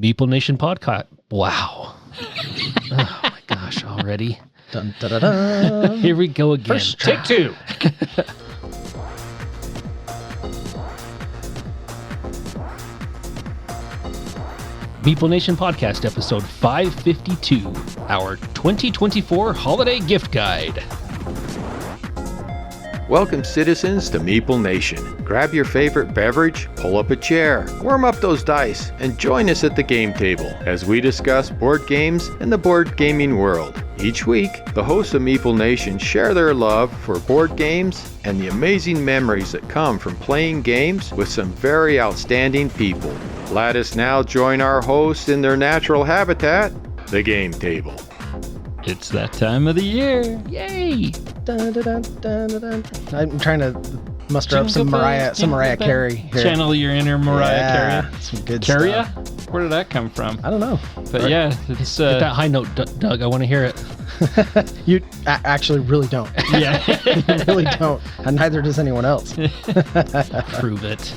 Meeple Nation Podcast. Wow. Oh my gosh, already. Dun, da, da, da. Here we go again. First try. Take two. Meeple Nation Podcast, episode 552, our 2024 holiday gift guide. Welcome, citizens, to Meeple Nation. Grab your favorite beverage, pull up a chair, warm up those dice, and join us at the game table as we discuss board games and the board gaming world. Each week, the hosts of Meeple Nation share their love for board games and the amazing memories that come from playing games with some very outstanding people. Let us now join our hosts in their natural habitat, the game table. It's that time of the year. Yay! Dun, dun, dun, dun, dun, dun. I'm trying to muster up some Mariah Carey here. Channel your inner Mariah Carey. Some good Carey? stuff. Where did that come from? I don't know. But yeah, it's Hit that high note, Doug. I want to hear it. You actually really don't. yeah. You really don't. And neither does anyone else. Prove it.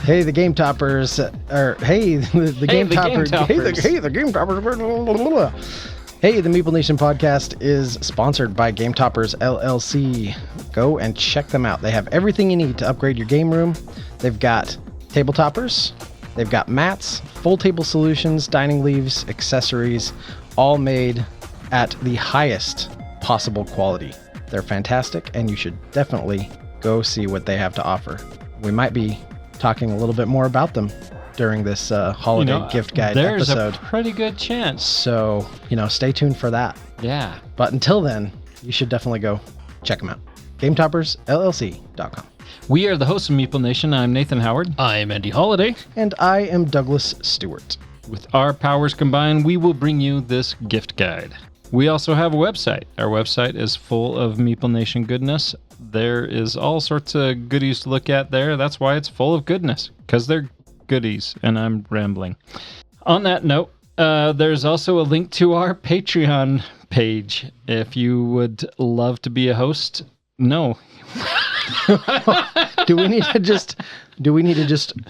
Hey, the Game Toppers. Hey, the Game Toppers. Hey, the Game Toppers. Hey, the Meeple Nation Podcast is sponsored by Game Toppers LLC. Go and check them out. They have everything you need to upgrade your game room. They've got table toppers. They've got mats, full table solutions, dining leaves, accessories, all made at the highest possible quality. They're fantastic, and you should definitely go see what they have to offer. We might be talking a little bit more about them during this holiday gift guide there's episode. There's a pretty good chance. So, stay tuned for that. Yeah. But until then, you should definitely go check them out. GameToppersLLC.com. We are the hosts of Meeple Nation. I'm Nathan Howard. I'm Andy Holiday. And I am Douglas Stewart. With our powers combined, we will bring you this gift guide. We also have a website. Our website is full of Meeple Nation goodness. There is all sorts of goodies to look at there. That's why it's full of goodness, because they're goodies, and I'm rambling. On that note, there's also a link to our Patreon page. If you would love to be a host, no. Do we need to just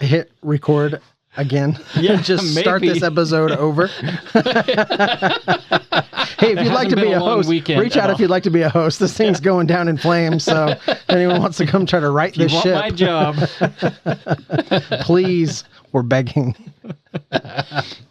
hit record again? Yeah, just maybe. Start this episode over. Hey, if you'd like to be a host, reach out if you'd like to be a host. This thing's going down in flames, so if anyone wants to come try to right this ship. My job. Please, we're begging.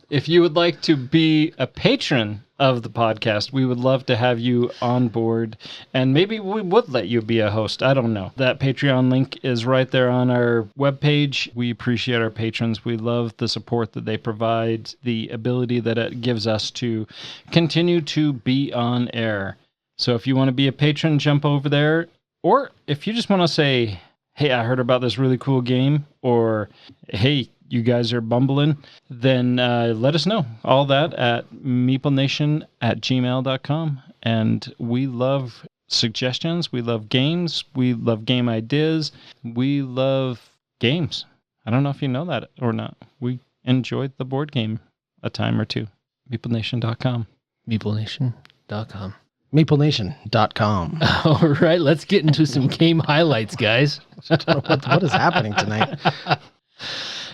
If you would like to be a patron of the podcast, we would love to have you on board, and maybe we would let you be a host. I don't know. That Patreon link is right there on our webpage. We appreciate our patrons. We love the support that they provide, the ability that it gives us to continue to be on air. So if you want to be a patron, jump over there. Or if you just want to say, hey, I heard about this really cool game, or hey, you guys are bumbling, then let us know. All that at meeplenation@gmail.com. And we love suggestions. We love games. We love game ideas. We love games. I don't know if you know that or not. We enjoyed the board game a time or two. meeplenation.com. MeepleNation.com. MeepleNation.com. All right, let's get into some game highlights, guys. What is happening tonight?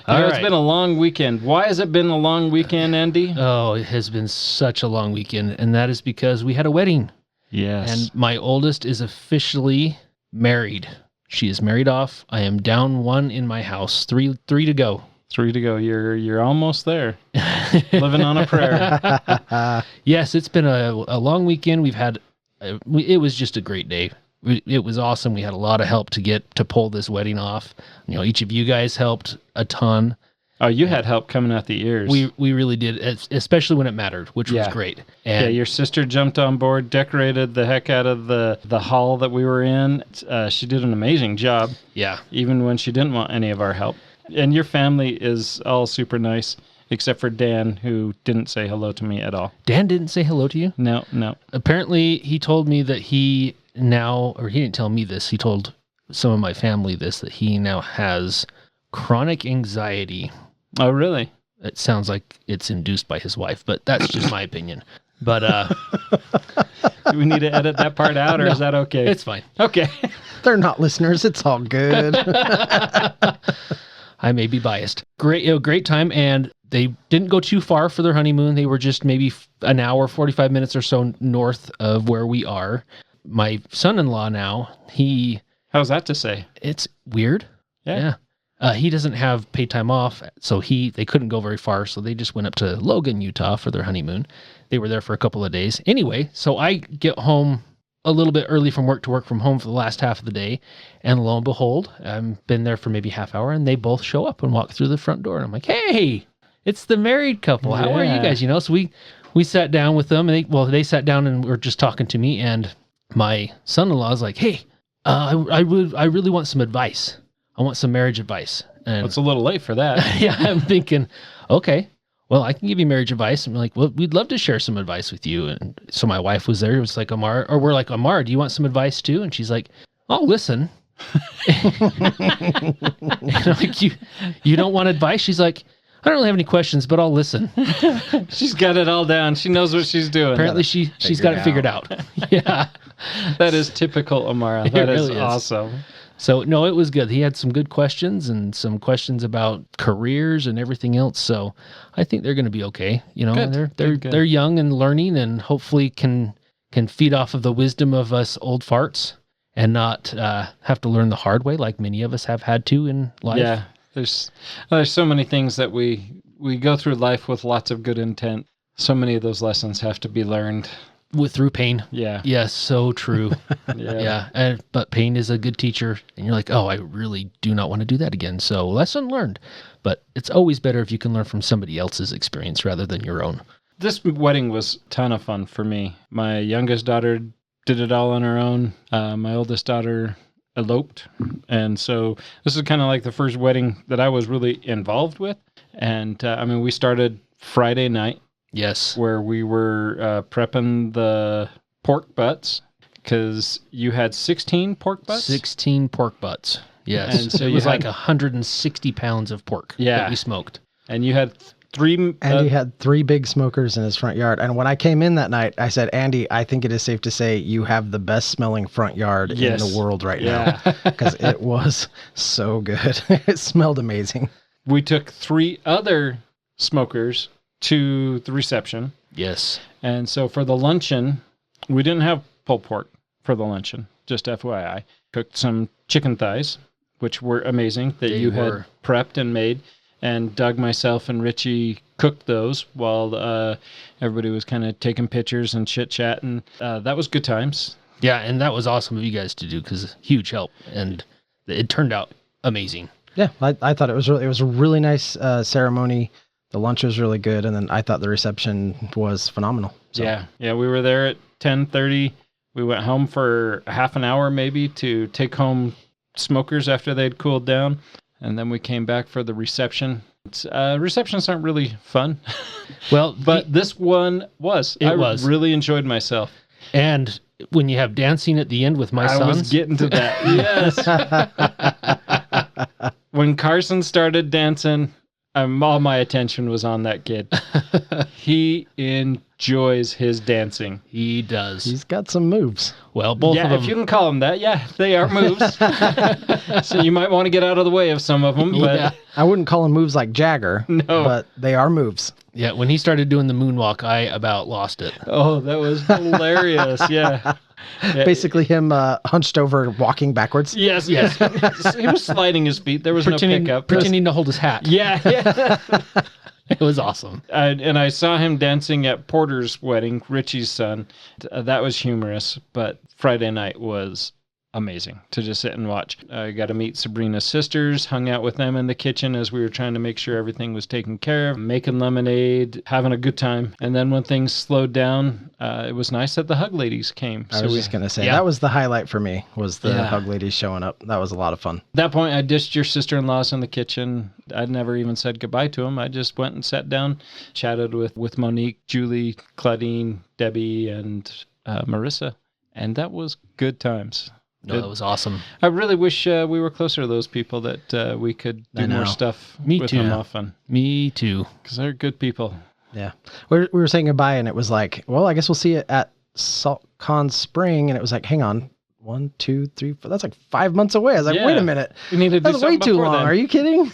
It's been a long weekend. Why has it been a long weekend, Andy? Oh, it has been such a long weekend, and that is because we had a wedding. Yes. And my oldest is officially married. She is married off. I am down one in my house. Three to go. 3 to go. You're almost there. Living on a prayer. Yes, it's been a long weekend. We've had, it was just a great day. It was awesome. We had a lot of help to pull this wedding off. Each of you guys helped a ton. Oh, you had help coming out the ears. We really did, especially when it mattered, which was great. And your sister jumped on board, decorated the heck out of the hall that we were in. She did an amazing job. Yeah. Even when she didn't want any of our help. And your family is all super nice, except for Dan, who didn't say hello to me at all. Dan didn't say hello to you? No. Apparently, he told me that he didn't tell me this, he told some of my family this, that he now has chronic anxiety. Oh, really? It sounds like it's induced by his wife, but that's just my opinion. But do we need to edit that part out, or is that okay? It's fine. Okay. They're not listeners. It's all good. I may be biased. Great time. And they didn't go too far for their honeymoon. They were just maybe an hour, 45 minutes or so north of where we are. My son-in-law now, how's that to say? it's weird. Yeah. He doesn't have paid time off, so they couldn't go very far, so they just went up to Logan, Utah for their honeymoon. They were there for a couple of days. Anyway, so I get home a little bit early from work to work from home for the last half of the day, and lo and behold, I've been there for maybe half hour, and they both show up and walk through the front door, and I'm like, hey, it's the married couple. How are you guys? So we sat down with them, and they sat down and were just talking to me, and my son-in-law is like, hey, I really want some advice. I want some marriage advice. And It's a little late for that. yeah, I'm thinking, okay, well, I can give you marriage advice. I'm like, well, we'd love to share some advice with you. And so my wife was there. It was like, we're like, Amara, do you want some advice too? And she's like, I'll listen. Like, you don't want advice? She's like, I don't really have any questions, but I'll listen. She's got it all down. She knows what she's doing. Apparently she's got it figured out. Yeah. That is typical Amara. That is really is. awesome. So, no, it was good. He had some good questions and some questions about careers and everything else. So I think they're going to be okay. Good. They're young and learning, and hopefully can feed off of the wisdom of us old farts and not have to learn the hard way like many of us have had to in life. Yeah. There's so many things that we go through life with lots of good intent. So many of those lessons have to be learned Through pain. Yeah. Yes, so true. Yeah. Yeah. But pain is a good teacher. And you're like, oh, I really do not want to do that again. So lesson learned. But it's always better if you can learn from somebody else's experience rather than your own. This wedding was a ton of fun for me. My youngest daughter did it all on her own. My oldest daughter eloped. And so this is kind of like the first wedding that I was really involved with. And we started Friday night. Yes. Where we were prepping the pork butts, because you had 16 pork butts? 16 pork butts. Yes. And so it was like 160 pounds of pork that we smoked. And you had three... Andy had 3 big smokers in his front yard. And when I came in that night, I said, Andy, I think it is safe to say you have the best smelling front yard in the world right now. Because it was so good. It smelled amazing. We took 3 other smokers to the reception. Yes. And so for the luncheon, we didn't have pulled pork for the luncheon, just FYI. Cooked some chicken thighs, which were amazing, that you had prepped and made. And Doug, myself, and Richie cooked those while everybody was kind of taking pictures and chit-chatting. That was good times. Yeah, and that was awesome of you guys to do, because huge help. And it turned out amazing. Yeah, I thought it was a really nice ceremony. The lunch was really good, and then I thought the reception was phenomenal. So. Yeah, we were there at 10:30. We went home for half an hour maybe to take home smokers after they'd cooled down, and then we came back for the reception. Receptions aren't really fun. Well, but this one was. I really enjoyed myself. And when you have dancing at the end with my sons. I was getting to that. Yes. When Carson started dancing, all my attention was on that kid. He enjoys his dancing. He does. He's got some moves. Well, both of them. If you can call them that, they are moves. So you might want to get out of the way of some of them. But I wouldn't call them moves like Jagger, but they are moves. Yeah, when he started doing the moonwalk, I about lost it. Oh, that was hilarious. Yeah. Basically him hunched over walking backwards. Yes. He was sliding his feet. There was no pickup. Pretending to hold his hat. Yeah. It was awesome. And I saw him dancing at Porter's wedding, Richie's son. That was humorous, but Friday night was amazing to just sit and watch. I got to meet Sabrina's sisters, hung out with them in the kitchen as we were trying to make sure everything was taken care of, making lemonade, having a good time. And then when things slowed down, it was nice that the Hug Ladies came. I was just going to say, that was the highlight for me, was the Hug Ladies showing up. That was a lot of fun. At that point, I dished your sister-in-laws in the kitchen. I'd never even said goodbye to them. I just went and sat down, chatted with Monique, Julie, Claudine, Debbie, and Marissa. And that was good times. No, that was awesome. I really wish we were closer to those people, that we could do more stuff with them often. Me too. Because they're good people. Yeah. We were saying goodbye, and it was like, well, I guess we'll see it at SaltCon Spring. And it was like, hang on. 1, 2, 3, 4. That's like 5 months away. I was like, wait a minute. We need to do That's way too long. then. Are you kidding?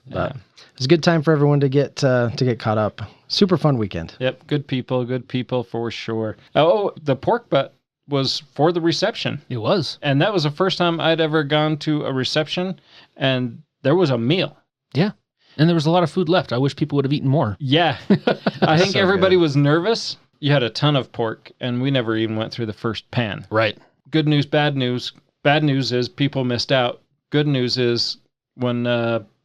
But it was a good time for everyone to get caught up. Super fun weekend. Yep, good people for sure. Oh, the pork butt was for the reception. It was. And that was the first time I'd ever gone to a reception, and there was a meal. Yeah. And there was a lot of food left. I wish people would have eaten more. Yeah. I think So everybody good. was nervous. You had a ton of pork, and we never even went through the first pan. Right. Good news, bad news. Bad news is people missed out. Good news is when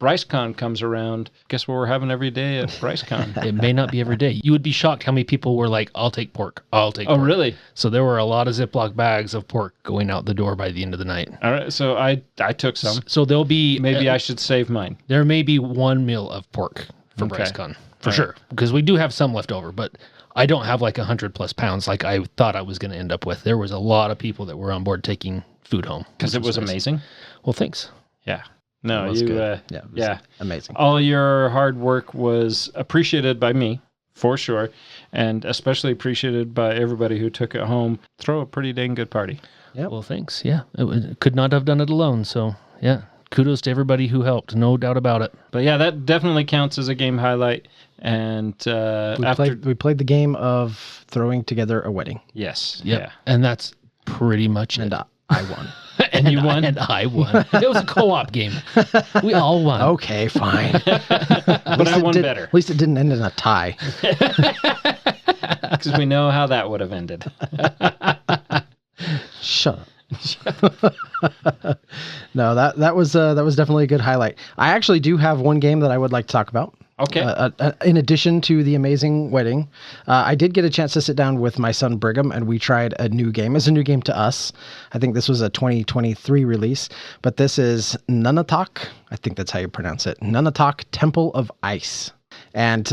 BryceCon comes around, guess what we're having every day at BryceCon? It may not be every day. You would be shocked how many people were like, I'll take pork. I'll take Oh, pork. really? So there were a lot of Ziploc bags of pork going out the door by the end of the night. All right, so I took some. So there'll be... Maybe I should save mine. There may be one meal of pork for Okay. BryceCon. For All sure. Because we do have some left over, but I don't have like 100+ pounds like I thought I was going to end up with. There was a lot of people that were on board taking food home. Because it was nice. amazing. Well, thanks. Yeah. No, It was you. good. Yeah, it was amazing. All your hard work was appreciated by me, for sure, and especially appreciated by everybody who took it home. Throw a pretty dang good party. Yep. Well, thanks. Yeah. Could not have done it alone. So, yeah. Kudos to everybody who helped. No doubt about it. But yeah, that definitely counts as a game highlight. And We played the game of throwing together a wedding, yes, Yep. yeah, And that's pretty much and it. I won. And you won? And I won. It was a co-op game. We all won. Okay, fine. but I won better At least it didn't end in a tie. because we know how that would have ended. Shut up. No, that was definitely a good highlight. I actually do have one game that I would like to talk about. Okay. In addition to the amazing wedding, I did get a chance to sit down with my son Brigham, and we tried a new game. It's a new game to us. I think this was a 2023 release, but this is Nunatak. I think that's how you pronounce it. Nunatak Temple of Ice. And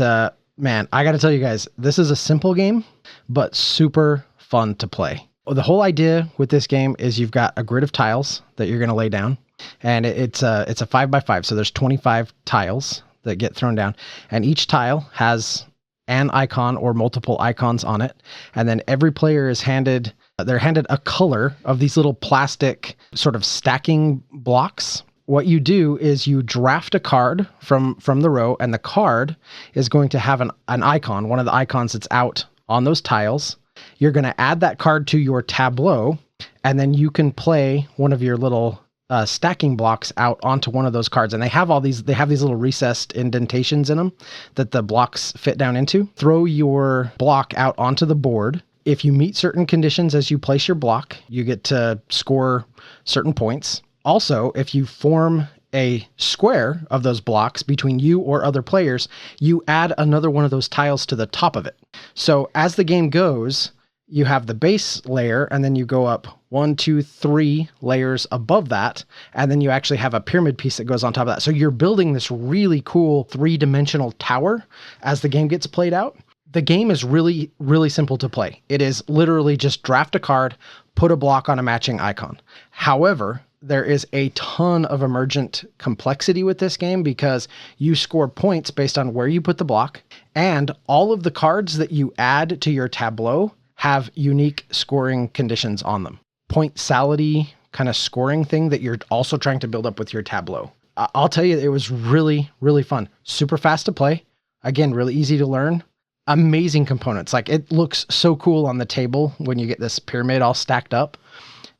man, I got to tell you guys, this is a simple game, but super fun to play. The whole idea with this game is you've got a grid of tiles that you're going to lay down, and it's a 5x5. So there's 25 tiles that get thrown down, and each tile has an icon or multiple icons on it. And then every player is handed a color of these little plastic sort of stacking blocks. What you do is you draft a card from the row, and the card is going to have an icon, one of the icons that's out on those tiles. You're going to add that card to your tableau, and then you can play one of your little stacking blocks out onto one of those cards. And they have these little recessed indentations in them that the blocks fit down into. Throw your block out onto the board. If you meet certain conditions as you place your block, you get to score certain points. Also, if you form a square of those blocks between you or other players, you add another one of those tiles to the top of it. So as the game goes, you have the base layer, and then you go up 1, 2, 3 layers above that, and then you actually have a pyramid piece that goes on top of that. So you're building this really cool 3-dimensional tower as the game gets played out. The game is really, really simple to play. It is literally just draft a card, put a block on a matching icon. However, there is a ton of emergent complexity with this game because you score points based on where you put the block, and all of the cards that you add to your tableau have unique scoring conditions on them. Point-sality kind of scoring thing that you're also trying to build up with your tableau. I'll tell you, it was really, really fun. Super fast to play. Again, really easy to learn. Amazing components. Like, it looks so cool on the table when you get this pyramid all stacked up.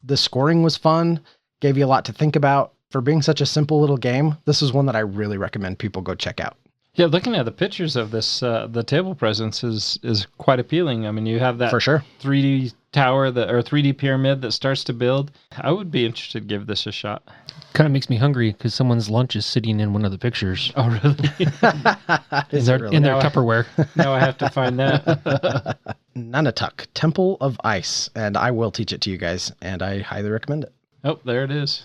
The scoring was fun. Gave you a lot to think about. For being such a simple little game, this is one that I really recommend people go check out. Yeah, looking at the pictures of this, the table presence is quite appealing. I mean, you have that For sure. 3D tower or 3D pyramid that starts to build. I would be interested to give this a shot. Kind of makes me hungry because someone's lunch is sitting in one of the pictures. Oh, really? In their Tupperware. Now I have to find that. Nunatak, Temple of Ice, and I will teach it to you guys, and I highly recommend it. Oh, there it is.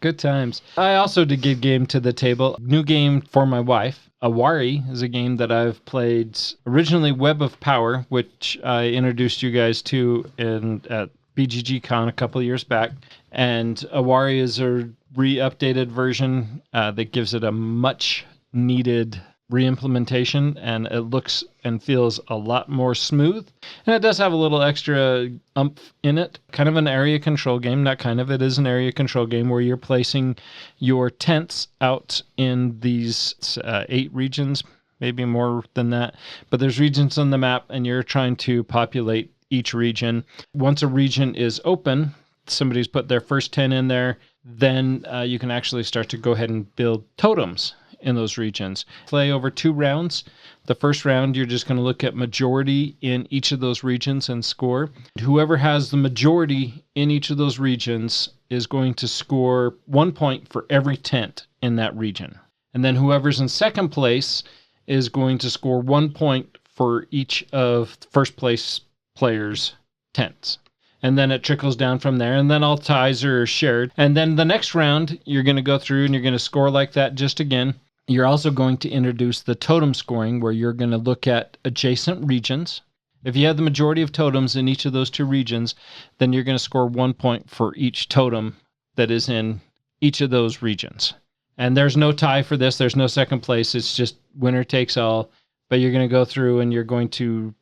Good times. I also did give game to the table. New game for my wife. Awari is a game that I've played originally Web of Power, which I introduced you guys to at BGG Con a couple of years back. And Awari is a re-updated version that gives it a much needed re-implementation, and it looks and feels a lot more smooth. And it does have a little extra oomph in it. Kind of an area control game. Not kind of, it is an area control game where you're placing your tents out in these 8 regions, maybe more than that. But there's regions on the map, and you're trying to populate each region. Once a region is open, somebody's put their first 10 in there, then you can actually start to go ahead and build totems in those regions. Play over 2 rounds. The first round, you're just going to look at majority in each of those regions and score. Whoever has the majority in each of those regions is going to score 1 point for every tent in that region. And then whoever's in second place is going to score 1 point for each of first place players' tents. And then it trickles down from there, and then all ties are shared. And then the next round, you're going to go through and you're going to score like that just again. You're also going to introduce the totem scoring, where you're going to look at adjacent regions. If you have the majority of totems in each of those 2 regions, then you're going to score 1 point for each totem that is in each of those regions. And there's no tie for this. There's no second place. It's just winner takes all. But you're going to go through and you're going to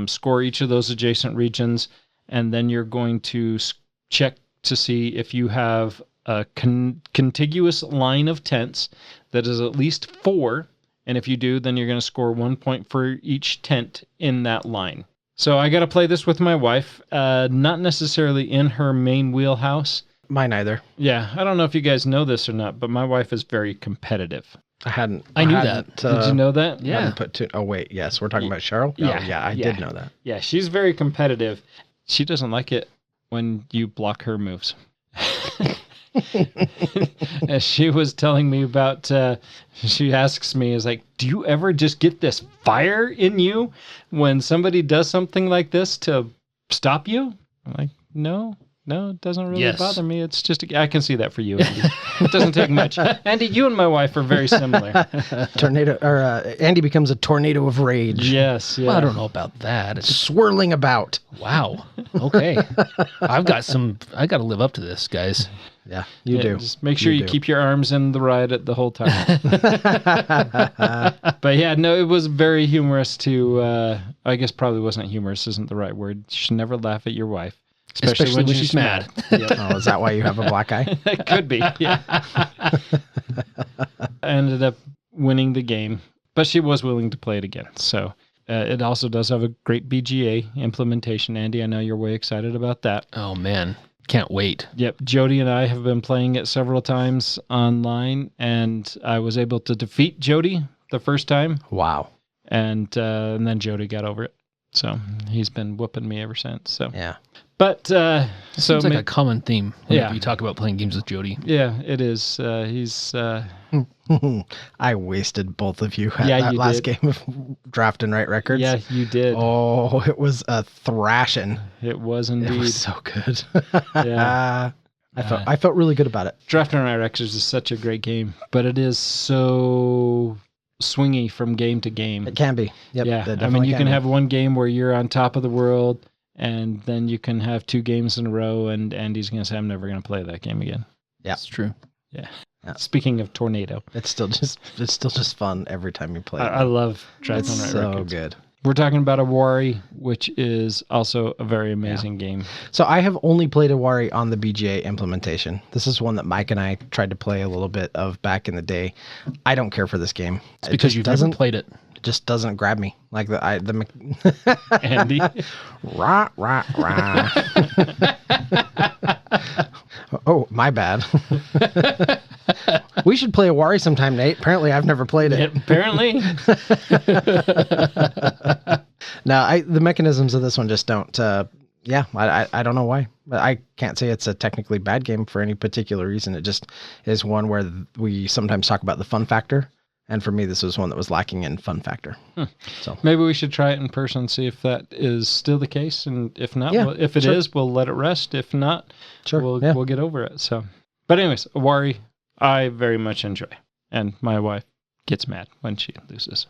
score each of those adjacent regions. And then you're going to check to see if you have a contiguous line of tents that is at least 4. And if you do, then you're going to score 1 point for each tent in that line. So I got to play this with my wife, not necessarily in her main wheelhouse. Mine either. Yeah, I don't know if you guys know this or not, but my wife is very competitive. I knew that. Did you know that? Yeah. Oh, wait. Yes. We're talking about Cheryl? Yeah. Oh, yeah. I did know that. Yeah, she's very competitive. She doesn't like it when you block her moves. As she was telling me about, she asks me, is like, do you ever just get this fire in you when somebody does something like this to stop you? I'm like, no, it doesn't really bother me. It's just, I can see that for you, Andy. It doesn't take much. Andy, you and my wife are very similar. Andy becomes a tornado of rage. Yes. Yeah. Well, I don't know about that. It's Swirling about. wow. Okay. I got to live up to this, guys. Yeah, you do. Just make sure you keep your arms in the ride at the whole time. But yeah, no, it was very humorous to, I guess probably wasn't humorous, isn't the right word. You should never laugh at your wife. Especially when she's mad. Yep. Oh, is that why you have a black eye? It could be, yeah. I ended up winning the game, but she was willing to play it again. So it also does have a great BGA implementation. Andy, I know you're way excited about that. Oh, man. Can't wait. Yep. Jody and I have been playing it several times online, and I was able to defeat Jody the first time. Wow. And then Jody got over it. So he's been whooping me ever since. So yeah. But seems like a common theme when you talk about playing games with Jody. Yeah, it is. He's. I wasted both of you at that last game of Draft and Write Records. Yeah, you did. Oh, it was a thrashing. It was indeed. It was so good. Yeah. I felt really good about it. Draft and Write Records is such a great game, but it is so swingy from game to game. It can be. Yep. Yeah. I mean, you can have one game where you're on top of the world, and then you can have 2 games in a row, and Andy's going to say, I'm never going to play that game again. Yeah. That's true. Yeah. Speaking of tornado. It's still just fun every time you play it. I love Draft and Write Records. It's so good. We're talking about Awari, which is also a very amazing game. So I have only played Awari on the BGA implementation. This is one that Mike and I tried to play a little bit of back in the day. I don't care for this game. It's because you've never played it. It just doesn't grab me. Like the Andy. Rah, rah, rah. Oh, my bad. We should play Awari sometime, Nate. Apparently, I've never played it. Apparently. No, the mechanisms of this one just don't. I don't know why. But I can't say it's a technically bad game for any particular reason. It just is one where we sometimes talk about the fun factor. And for me, this was one that was lacking in fun factor. So maybe we should try it in person, see if that is still the case. And if not, if it is, we'll let it rest. If not, we'll get over it. So, but anyways, Awari, I very much enjoy. And my wife gets mad when she loses.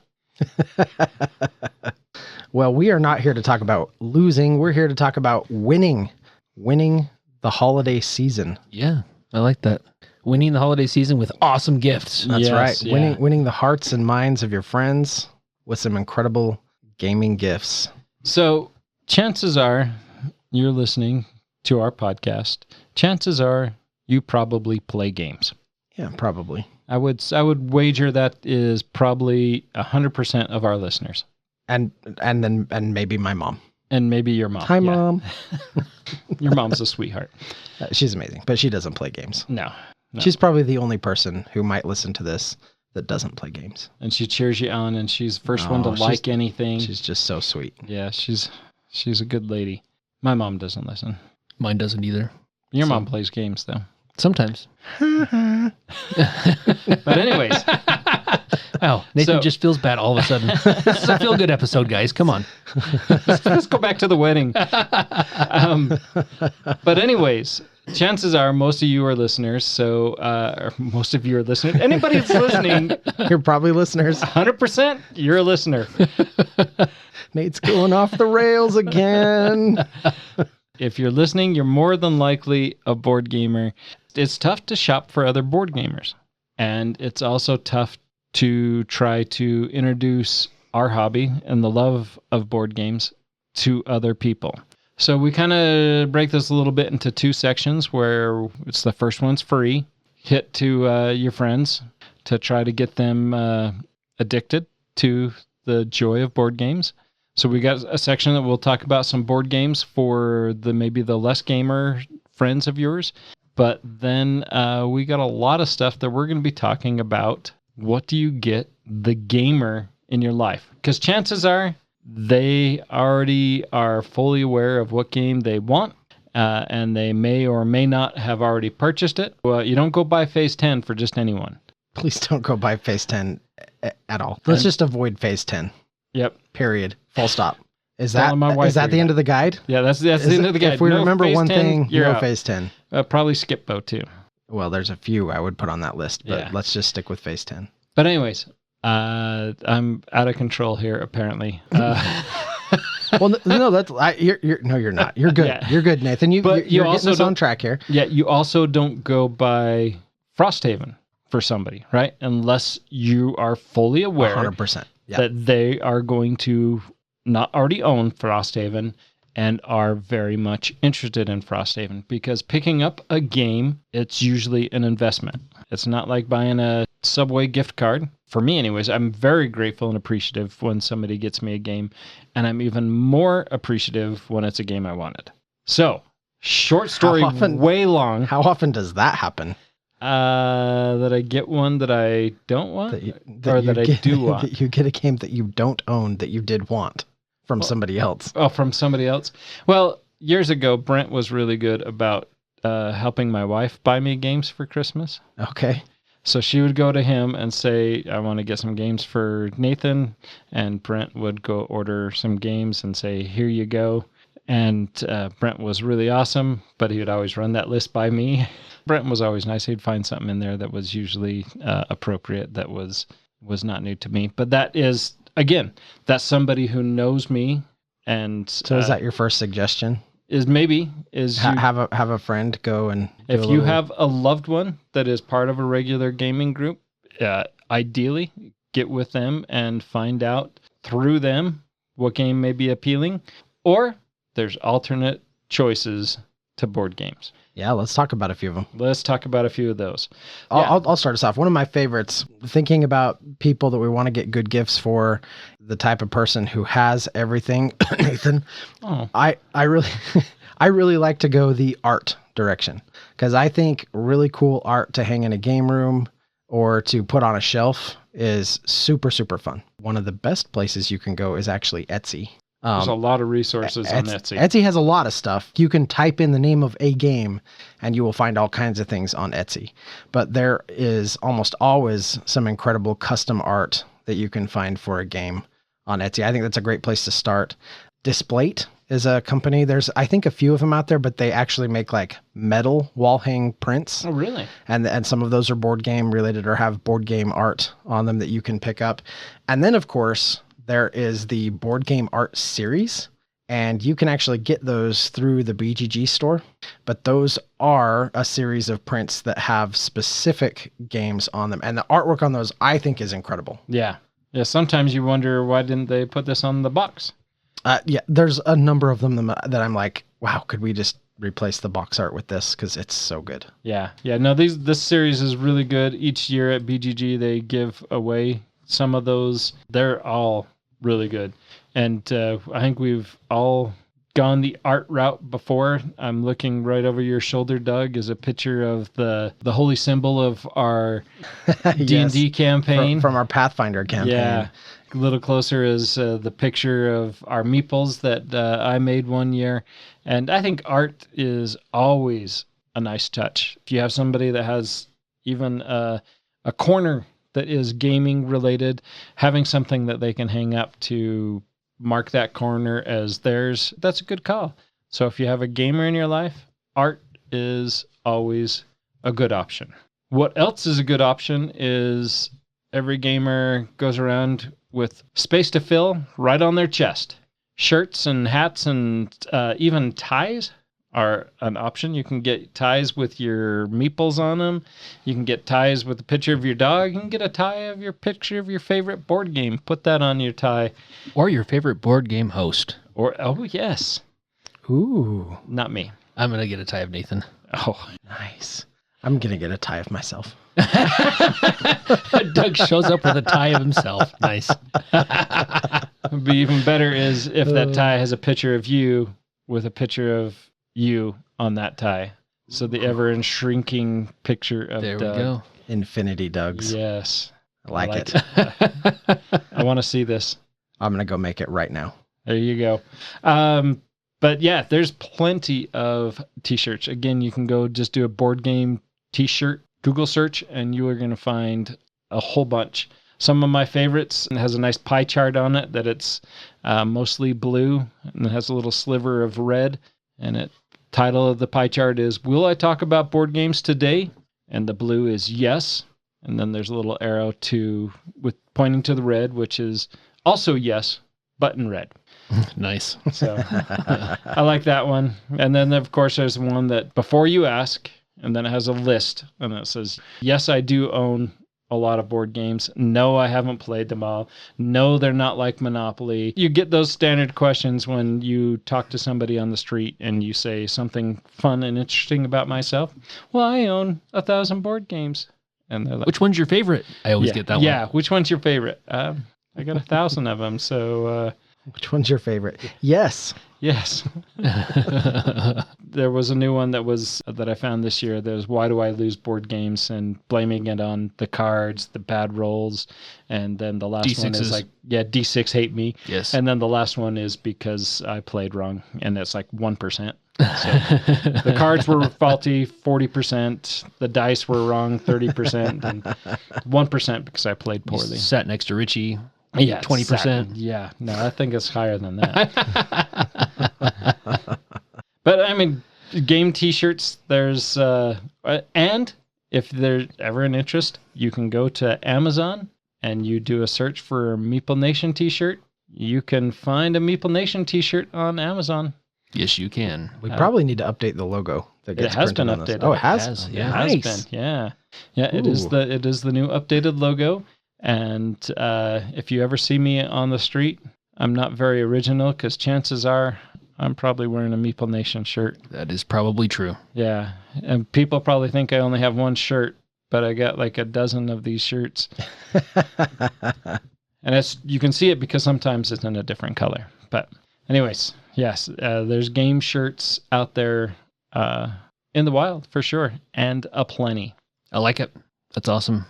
Well, we are not here to talk about losing. We're here to talk about winning the holiday season. Yeah, I like that. winning the holiday season with awesome gifts. That's Yes, right. yeah. Winning the hearts and minds of your friends with some incredible gaming gifts. So chances are you're listening to our podcast. Chances are you probably play games. Yeah, probably. I would wager that is probably 100% of our listeners. And maybe my mom. And maybe your mom. Hi, Yeah. Mom. Your mom's a sweetheart. She's amazing, but she doesn't play games. No. She's probably the only person who might listen to this that doesn't play games. And she cheers you on, and she's the first one to Oh, like anything. She's just so sweet. Yeah, she's a good lady. My mom doesn't listen. Mine doesn't either. Your mom plays games, though. Sometimes. But anyways, Wow, Nathan just feels bad all of a sudden. This is a feel-good episode, guys. Come on. let's go back to the wedding. But anyways, chances are most of you are listeners. So, or most of you are listeners. Anybody that's listening, You're probably listeners. 100%, you're a listener. Nate's going off the rails again. If you're listening, you're more than likely a board gamer. It's tough to shop for other board gamers. And it's also tough to try to introduce our hobby and the love of board games to other people. So we kind of break this a little bit into two sections where it's the first one's free. Hit to your friends to try to get them addicted to the joy of board games. So we got a section that we'll talk about some board games for maybe the less gamer friends of yours. But then we got a lot of stuff that we're going to be talking about. What do you get the gamer in your life? Because chances are they already are fully aware of what game they want, and they may or may not have already purchased it. Well, you don't go buy Phase 10 for just anyone. Please don't go buy Phase 10 at all. Let's just avoid Phase 10. Yep. Period. Full stop. Is Telling my wife that to the do end that. of the guide? Yeah, that's the end of the guide. If we No remember Phase one 10, thing, you're no out. Phase 10. Probably Skip-Bo too. Well, there's a few I would put on that list, but Yeah. let's just stick with Phase 10. But anyways, I'm out of control here apparently. Well, no, you're not. You're good. Yeah. You're good, Nathan. But you you're also getting us on don't- track here. Yeah, you also don't go buy Frosthaven for somebody, right? Unless you are fully aware 100%. Yeah. that they are going to not already own Frosthaven and are very much interested in Frosthaven, because picking up a game, it's usually an investment. It's not like buying a Subway gift card. For me anyways, I'm very grateful and appreciative when somebody gets me a game, and I'm even more appreciative when it's a game I wanted. So, short story, way long. How often does that happen? That I get one that I don't want, I do want. That you get a game that you don't own that you did want from somebody else. Oh, from somebody else? Well, years ago, Brent was really good about helping my wife buy me games for Christmas. Okay. So she would go to him and say, I want to get some games for Nathan. And Brent would go order some games and say, here you go. And Brent was really awesome, but he would always run that list by me. Brent was always nice. He'd find something in there that was usually appropriate, that was not new to me. But that is, again, that's somebody who knows me. And So is that your first suggestion? Have a friend go and do if you have a loved one that is part of a regular gaming group, ideally get with them and find out through them what game may be appealing, or there's alternate choices to board games. Yeah, let's talk about a few of them. Let's talk about a few of those. I'll start us off. One of my favorites, thinking about people that we want to get good gifts for, the type of person who has everything, Nathan. Oh. I really I really like to go the art direction, because I think really cool art to hang in a game room or to put on a shelf is super, super fun. One of the best places you can go is actually Etsy. There's a lot of resources on Etsy. Etsy has a lot of stuff. You can type in the name of a game and you will find all kinds of things on Etsy. But there is almost always some incredible custom art that you can find for a game on Etsy. I think that's a great place to start. Displate is a company. There's, I think, a few of them out there, but they actually make like metal wall hang prints. Oh, really? And some of those are board game related or have board game art on them that you can pick up. And then, of course, there is the board game art series. and you can actually get those through the BGG store, but those are a series of prints that have specific games on them, and the artwork on those I think is incredible. Yeah. Sometimes you wonder, why didn't they put this on the box? There's a number of them that I'm like, wow, could we just replace the box art with this, because it's so good. No, this series is really good. Each year at BGG they give away some of those. They're all really good, and I think we've all gone the art route before. I'm looking right over your shoulder, Doug, is a picture of the holy symbol of our D&D Yes, campaign from our Pathfinder campaign. Yeah. A little closer is the picture of our meeples that I made one year. And I think art is always a nice touch. If you have somebody that has even a corner that is gaming related, having something that they can hang up to mark that corner as theirs, that's a good call. So if you have a gamer in your life, art is always a good option. What else is a good option is every gamer goes around with space to fill right on their chest. Shirts and hats and even ties are an option. You can get ties with your meeples on them. You can get ties with a picture of your dog. You can get a tie of your picture of your favorite board game. Put that on your tie. Or your favorite board game host. Oh, yes. Ooh. Not me. I'm going to get a tie of Nathan. Oh, Nice. I'm going to get a tie of myself. Doug shows up with a tie of himself. Nice. Would be even better is if that tie has a picture of you with a picture of you on that tie. So the ever shrinking picture of There Doug. we go. Infinity Dougs. Yes. I like it. I want to see this. I'm going to go make it right now. There you go. But yeah, there's plenty of t-shirts. Again, you can go just do a board game t-shirt Google search, and you are going to find a whole bunch. Some of my favorites, and it has a nice pie chart on it that it's mostly blue, and it has a little sliver of red. And the title of the pie chart is, "Will I talk about board games today?" And the blue is yes. And then there's a little arrow with pointing to the red, which is also yes, but in red. Nice. So I like that one. And then, of course, there's one that before you ask, and then it has a list, and it says, yes, I do own a lot of board games. No, I haven't played them all. No, they're not like Monopoly. You get those standard questions when you talk to somebody on the street and you say something fun and interesting about myself. Well, I own 1,000 board games. And they're like, which one's your favorite? I always get that one. Yeah, which one's your favorite? I got 1,000 of them, so... Which one's your favorite? Yes. Yes. There was a new one that I found this year. There's why do I lose board games, and blaming it on the cards, the bad rolls. And then the last D6s. one is like, D6 hate me. Yes. And then the last one is because I played wrong, and it's like 1%. So the cards were faulty, 40%. The dice were wrong, 30%. And 1% because I played poorly. Sat next to Richie. Yeah, 20%. Yeah, no, I think it's higher than that. But I mean, game t-shirts, there's, and if there's ever an interest, you can go to Amazon and you do a search for Meeple Nation t-shirt. You can find a Meeple Nation t-shirt on Amazon. Yes, you can. We probably need to update the logo. That gets It has printed been on this. updated. Oh, it has? It has, Yeah. yeah. It Nice. has been, yeah. Yeah, it is the new updated logo. And if you ever see me on the street, I'm not very original because chances are I'm probably wearing a Meeple Nation shirt. That is probably true. Yeah. And people probably think I only have one shirt, but I got like a dozen of these shirts. And you can see it because sometimes it's in a different color. But anyways, yes, there's game shirts out there in the wild for sure, and aplenty. I like it. That's awesome.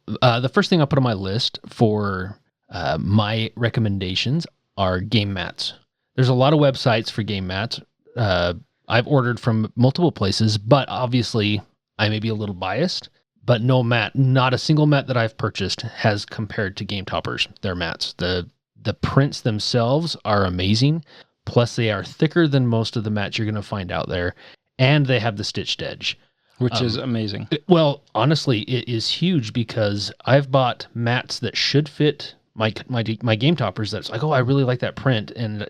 The first thing I put on my list for my recommendations are game mats. There's a lot of websites for game mats. I've ordered from multiple places, but obviously I may be a little biased. But not a single mat that I've purchased has compared to Game Toppers, their mats. The prints themselves are amazing. Plus, they are thicker than most of the mats you're going to find out there. And they have the stitched edge. Which is amazing. Well, honestly, it is huge because I've bought mats that should fit my game toppers that's like, oh, I really like that print, and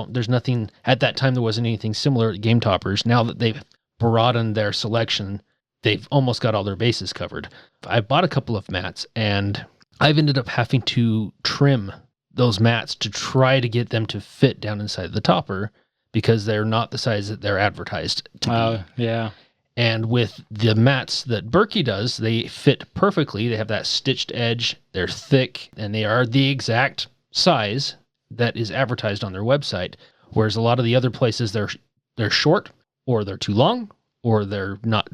there's nothing at that time, there wasn't anything similar to game toppers. Now that they've broadened their selection, they've almost got all their bases covered. I bought a couple of mats, and I've ended up having to trim those mats to try to get them to fit down inside the topper because they're not the size that they're advertised to be. Yeah. And with the mats that Berkey does, they fit perfectly. They have that stitched edge. They're thick, and they are the exact size that is advertised on their website. Whereas a lot of the other places, they're short, or they're too long, or they're not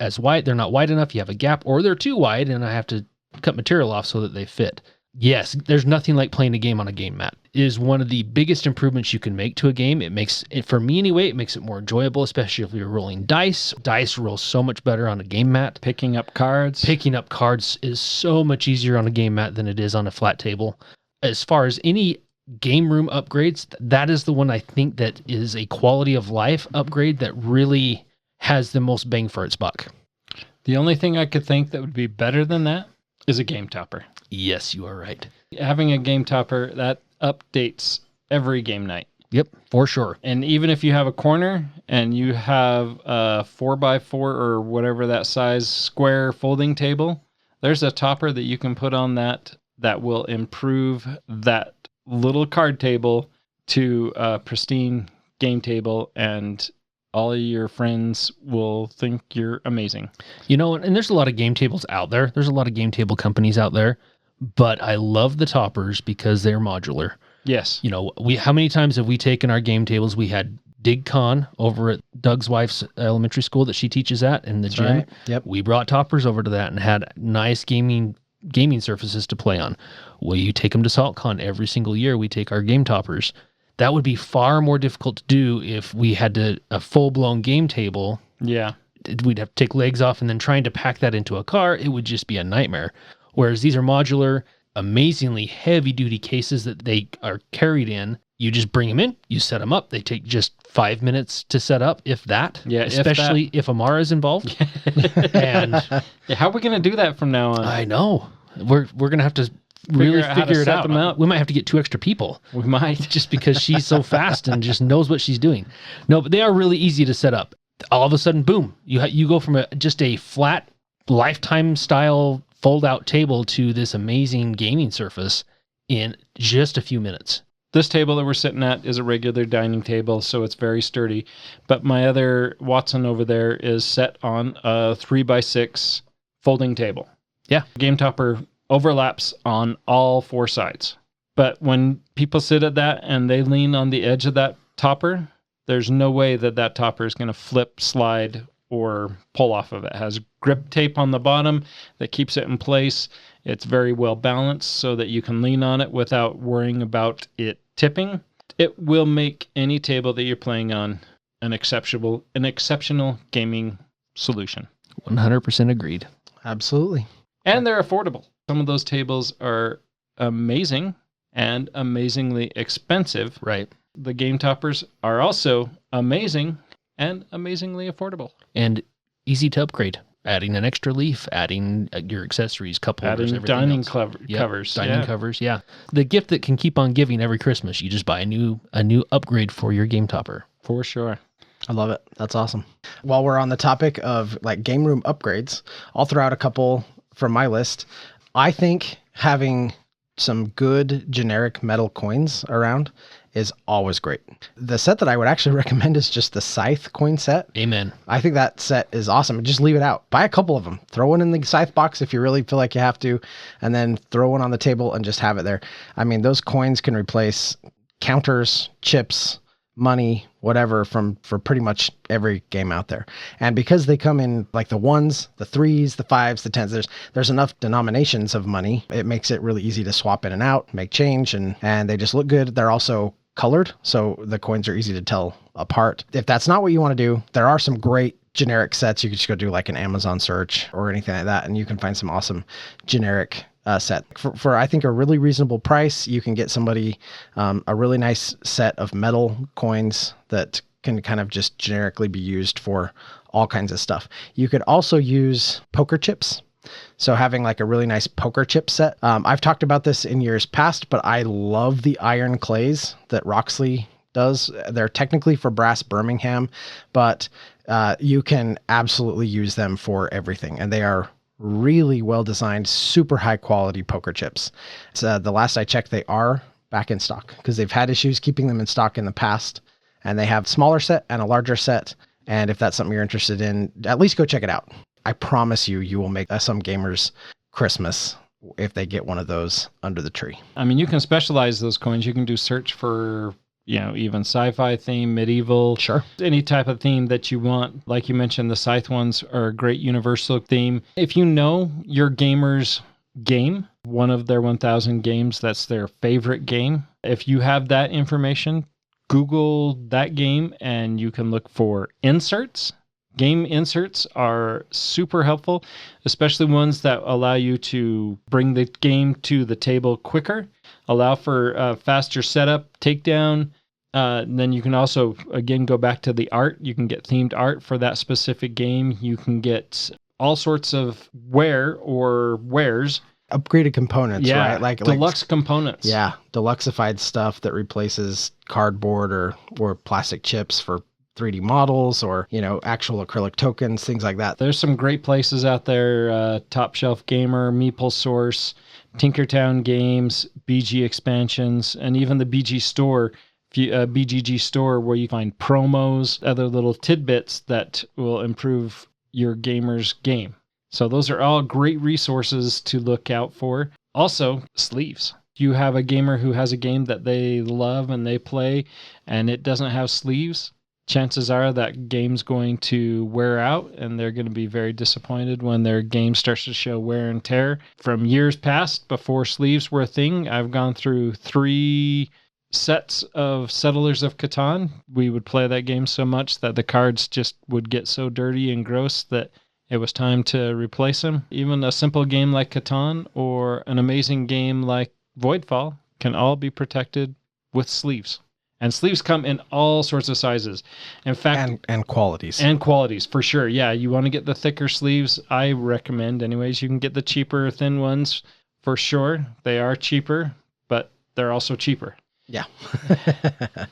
as wide. They're not wide enough. You have a gap, or they're too wide, and I have to cut material off so that they fit. Yes, there's nothing like playing a game on a game mat. It is one of the biggest improvements you can make to a game. It makes it, for me anyway, it makes it more enjoyable, especially if you're rolling dice. Dice rolls so much better on a game mat. Picking up cards is so much easier on a game mat than it is on a flat table. As far as any game room upgrades, that is the one I think that is a quality of life upgrade that really has the most bang for its buck. The only thing I could think that would be better than that is a game topper. Yes, you are right. Having a game topper, that updates every game night. Yep, for sure. And even if you have a corner and you have a 4x4 or whatever that size square folding table, there's a topper that you can put on that will improve that little card table to a pristine game table, and all your friends will think you're amazing. You know, and there's a lot of game tables out there. There's a lot of game table companies out there, but I love the toppers because they're modular. Yes. You know, how many times have we taken our game tables? We had DigCon over at Doug's wife's elementary school that she teaches at in the That's gym. right. Yep. We brought toppers over to that and had nice gaming surfaces to play on. Well, you take them to SaltCon every single year. We take our game toppers. That would be far more difficult to do if we had a full-blown game table. Yeah. We'd have to take legs off, and then trying to pack that into a car, it would just be a nightmare. Whereas these are modular, amazingly heavy-duty cases that they are carried in. You just bring them in, you set them up. They take just 5 minutes to set up, if that. Yeah, especially if Amara is involved. And how are we going to do that from now on? I know. We're going to have to really figure it out. We might have to get 2 extra people. We might. Just because she's so fast and just knows what she's doing. No, but they are really easy to set up. All of a sudden, boom, you go from just a flat lifetime style fold out table to this amazing gaming surface in just a few minutes. This table that we're sitting at is a regular dining table, so it's very sturdy. But my other Watson over there is set on a 3x6 folding table. Yeah. Game topper overlaps on all 4 sides. But when people sit at that and they lean on the edge of that topper, there's no way that topper is going to flip, slide, or pull off of it. It has grip tape on the bottom that keeps it in place. It's very well balanced so that you can lean on it without worrying about it tipping. It will make any table that you're playing on an exceptional gaming solution. 100% agreed. Absolutely. And they're affordable. Some of those tables are amazing and amazingly expensive. Right. The game toppers are also amazing and amazingly affordable. And easy to upgrade. Adding an extra leaf, adding your accessories, cup holders, adding everything dining else. covers. Dining covers, yeah. The gift that can keep on giving every Christmas. You just buy a new upgrade for your game topper. For sure. I love it. That's awesome. While we're on the topic of like game room upgrades, I'll throw out a couple from my list. I think having some good generic metal coins around is always great. The set that I would actually recommend is just the Scythe coin set. Amen. I think that set is awesome. Just leave it out. Buy a couple of them. Throw one in the Scythe box if you really feel like you have to, and then throw one on the table and just have it there. I mean, those coins can replace counters, chips, money, whatever for pretty much every game out there. And because they come in like the 1s, the 3s, the 5s, the 10s, there's enough denominations of money. It makes it really easy to swap in and out, make change, and they just look good. They're also colored, so the coins are easy to tell apart. If that's not what you want to do, there are some great generic sets. You can just go do like an Amazon search or anything like that, and you can find some awesome generic set for I think a really reasonable price. You can get somebody a really nice set of metal coins that can kind of just generically be used for all kinds of stuff. You could also use poker chips. So having like a really nice poker chip set. I've talked about this in years past, but I love the iron clays that Roxley does. They're technically for Brass Birmingham, but you can absolutely use them for everything. And they are really well designed, super high quality poker chips. So the last I checked, they are back in stock because they've had issues keeping them in stock in the past. And they have a smaller set and a larger set. And if that's something you're interested in, at least go check it out. I promise you will make some gamers Christmas if they get one of those under the tree. I mean, you can specialize those coins. You can do search for, even sci-fi theme, medieval, sure, any type of theme that you want. Like you mentioned, the Scythe ones are a great universal theme. If you know your gamer's game, one of their 1,000 games, that's their favorite game. If you have that information, Google that game and you can look for inserts. Game inserts are super helpful, especially ones that allow you to bring the game to the table quicker, allow for faster setup, takedown. Then you can also, again, go back to the art. You can get themed art for that specific game. You can get all sorts of wares. Upgraded components, right? Like deluxe components. Yeah, deluxeified stuff that replaces cardboard or plastic chips for 3D models or, actual acrylic tokens, things like that. There's some great places out there, Top Shelf Gamer, Meeple Source, Tinkertown Games, BG Expansions, and even the BG Store, BGG Store, where you find promos, other little tidbits that will improve your gamer's game. So those are all great resources to look out for. Also, sleeves. You have a gamer who has a game that they love and they play, and it doesn't have sleeves, chances are that game's going to wear out and they're going to be very disappointed when their game starts to show wear and tear. From years past, before sleeves were a thing, I've gone through 3 sets of Settlers of Catan. We would play that game so much that the cards just would get so dirty and gross that it was time to replace them. Even a simple game like Catan or an amazing game like Voidfall can all be protected with sleeves. And sleeves come in all sorts of sizes. In fact, and qualities. And qualities, for sure. Yeah, you want to get the thicker sleeves. I recommend, anyways, you can get the cheaper, thin ones for sure. They are cheaper, but they're also cheaper. Yeah.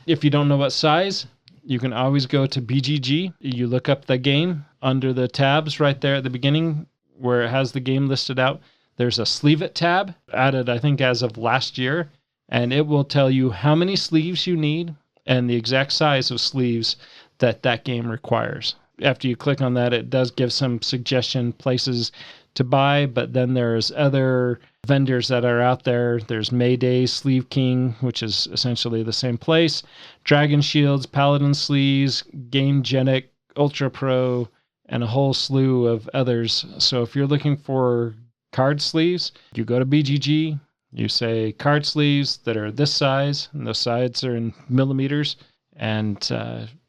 If you don't know what size, you can always go to BGG. You look up the game under the tabs right there at the beginning where it has the game listed out. There's a Sleeve It tab added, I think, as of last year. And it will tell you how many sleeves you need and the exact size of sleeves that game requires. After you click on that, it does give some suggestion places to buy, but then there's other vendors that are out there. There's Mayday, Sleeve King, which is essentially the same place, Dragon Shields, Paladin Sleeves, Gamegenic, Ultra Pro, and a whole slew of others. So if you're looking for card sleeves, you go to BGG, you say card sleeves that are this size, and the sides are in millimeters, and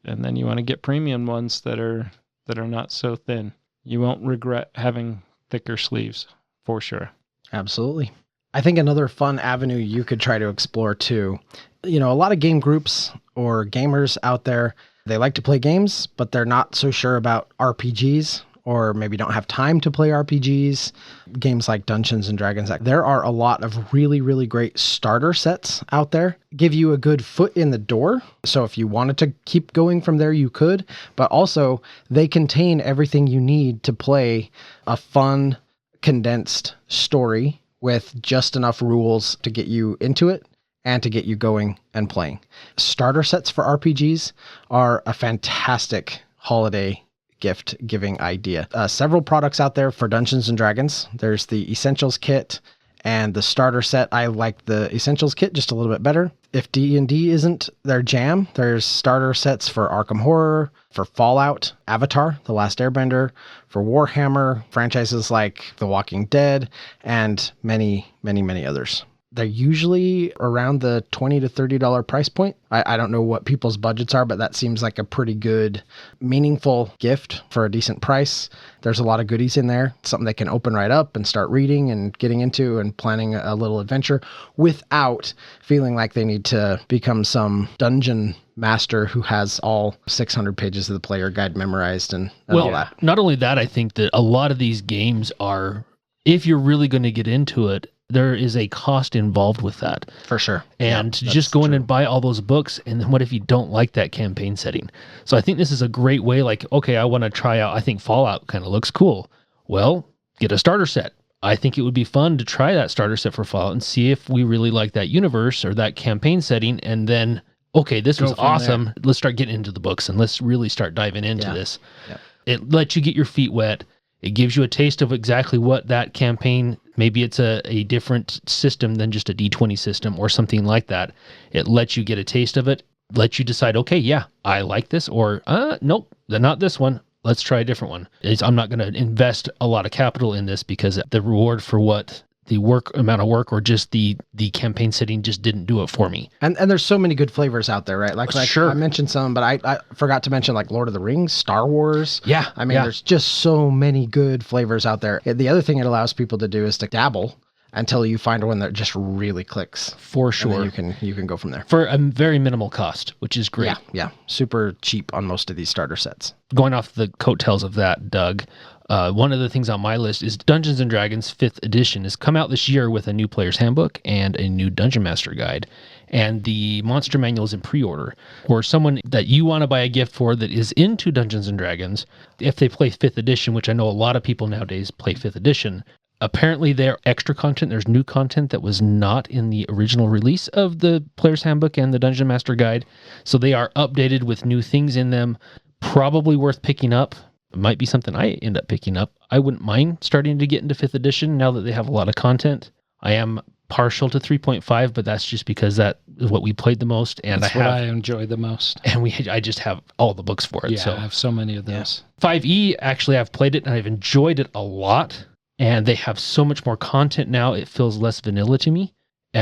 then you want to get premium ones that are not so thin. You won't regret having thicker sleeves, for sure. Absolutely. I think another fun avenue you could try to explore too, a lot of game groups or gamers out there, they like to play games, but they're not so sure about RPGs, or maybe don't have time to play RPGs, games like Dungeons and Dragons. There are a lot of really, really great starter sets out there. Give you a good foot in the door. So if you wanted to keep going from there, you could, but also they contain everything you need to play a fun, condensed story with just enough rules to get you into it and to get you going and playing. Starter sets for RPGs are a fantastic holiday gift giving idea. Several products out there for Dungeons and Dragons. There's the Essentials kit and the starter set. I like the Essentials kit just a little bit better. If D&D isn't their jam, there's starter sets for Arkham Horror, for Fallout, Avatar, The Last Airbender, for Warhammer, franchises like The Walking Dead, and many, many, many others. They're usually around the $20 to $30 price point. I don't know what people's budgets are, but that seems like a pretty good, meaningful gift for a decent price. There's a lot of goodies in there, something they can open right up and start reading and getting into and planning a little adventure without feeling like they need to become some dungeon master who has all 600 pages of the player guide memorized and all that. Not only that, I think that a lot of these games are if you're really going to get into it, there is a cost involved with that. For sure. And just go in and buy all those books, and then what if you don't like that campaign setting? So I think this is a great way, like, okay, I want to try out, I think Fallout kind of looks cool. Well, get a starter set. I think it would be fun to try that starter set for Fallout and see if we really like that universe or that campaign setting, and then, okay, this was awesome. There. Let's start getting into the books, and let's really start diving into this. Yep. It lets you get your feet wet. It gives you a taste of exactly what that campaign, maybe it's a different system than just a D20 system or something like that. It lets you get a taste of it, lets you decide, okay, yeah, I like this, or nope, not this one. Let's try a different one. I'm not going to invest a lot of capital in this because the reward for what the amount of work or just the campaign setting just didn't do it for me. And there's so many good flavors out there, right? Like sure. I mentioned some, but I forgot to mention like Lord of the Rings, Star Wars. Yeah. I mean, there's just so many good flavors out there. The other thing it allows people to do is to dabble until you find one that just really clicks. For sure. And then you can go from there. For a very minimal cost, which is great. Yeah. Super cheap on most of these starter sets. Going off the coattails of that, Doug, one of the things on my list is Dungeons & Dragons 5th edition has come out this year with a new player's handbook and a new Dungeon Master guide. And the monster manual is in pre-order. For someone that you want to buy a gift for that is into Dungeons & Dragons, if they play 5th edition, which I know a lot of people nowadays play 5th edition, apparently there extra content, there's new content that was not in the original release of the player's handbook and the Dungeon Master guide. So they are updated with new things in them, probably worth picking up. It might be something I end up picking up. I wouldn't mind starting to get into 5th edition now that they have a lot of content. I am partial to 3.5, but that's just because that is what we played the most, and that's what I enjoy the most. And I just have all the books for it. Yeah, so I have so many of those. 5e, actually, I've played it and I've enjoyed it a lot. And they have so much more content now, it feels less vanilla to me,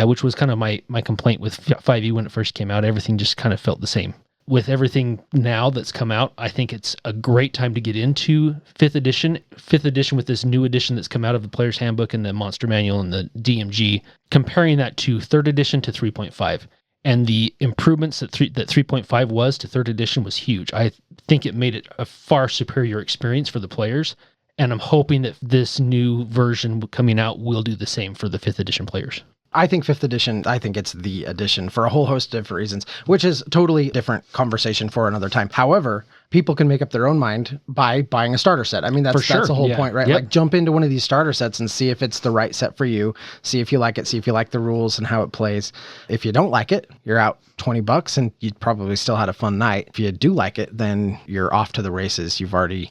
which was kind of my complaint with 5e when it first came out. Everything just kind of felt the same. With everything now that's come out, I think it's a great time to get into 5th edition. 5th edition with this new edition that's come out of the Player's Handbook and the Monster Manual and the DMG, comparing that to 3rd edition to 3.5. And the improvements that 3.5 was to 3rd edition was huge. I think it made it a far superior experience for the players. And I'm hoping that this new version coming out will do the same for the 5th edition players. I think 5th edition, I think it's the edition for a whole host of different reasons, which is totally different conversation for another time. However, people can make up their own mind by buying a starter set. I mean, that's the whole point, right? Yep. Like jump into one of these starter sets and see if it's the right set for you. See if you like it. See if you like the rules and how it plays. If you don't like it, you're out $20 and you probably still had a fun night. If you do like it, then you're off to the races. You've already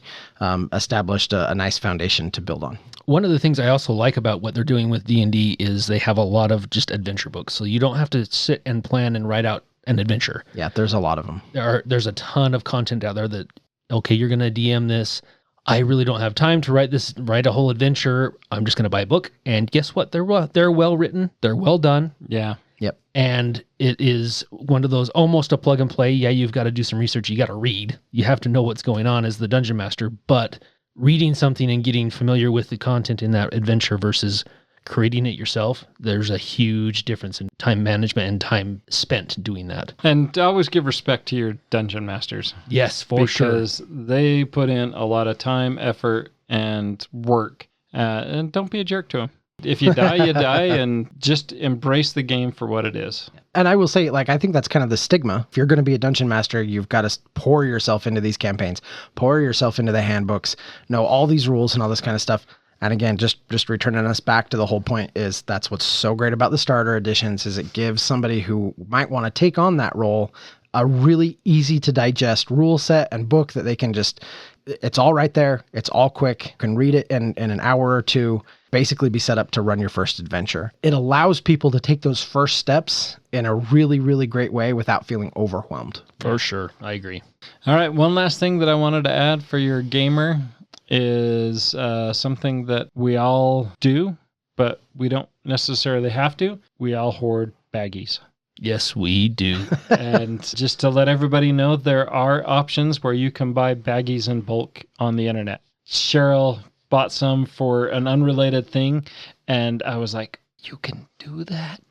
established a nice foundation to build on. One of the things I also like about what they're doing with D&D is they have a lot of just adventure books. So you don't have to sit and plan and write out an adventure. Yeah, there's a lot of them. There's a ton of content out there that, okay, you're going to DM this. I really don't have time to write a whole adventure. I'm just going to buy a book. And guess what? They're well written. They're well done. Yeah. Yep. And it is one of those almost a plug and play. Yeah, you've got to do some research. You got to read. You have to know what's going on as the Dungeon Master, but reading something and getting familiar with the content in that adventure versus creating it yourself, there's a huge difference in time management and time spent doing that. And always give respect to your dungeon masters. Yes, for sure. Because they put in a lot of time, effort, and work. And don't be a jerk to them. If you die, you die, and just embrace the game for what it is. And I will say, like, I think that's kind of the stigma. If you're going to be a dungeon master, you've got to pour yourself into these campaigns, pour yourself into the handbooks, know all these rules and all this kind of stuff. And again, just returning us back to the whole point is that's what's so great about the starter editions is it gives somebody who might want to take on that role a really easy to digest rule set and book that they can just, it's all right there. It's all quick. You can read it in an hour or two, basically be set up to run your first adventure. It allows people to take those first steps in a really, really great way without feeling overwhelmed. For sure. I agree. All right. One last thing that I wanted to add for your gamer is something that we all do, but we don't necessarily have to. We all hoard baggies. Yes, we do. And just to let everybody know, there are options where you can buy baggies in bulk on the internet. Cheryl bought some for an unrelated thing, and I was like, you can do that?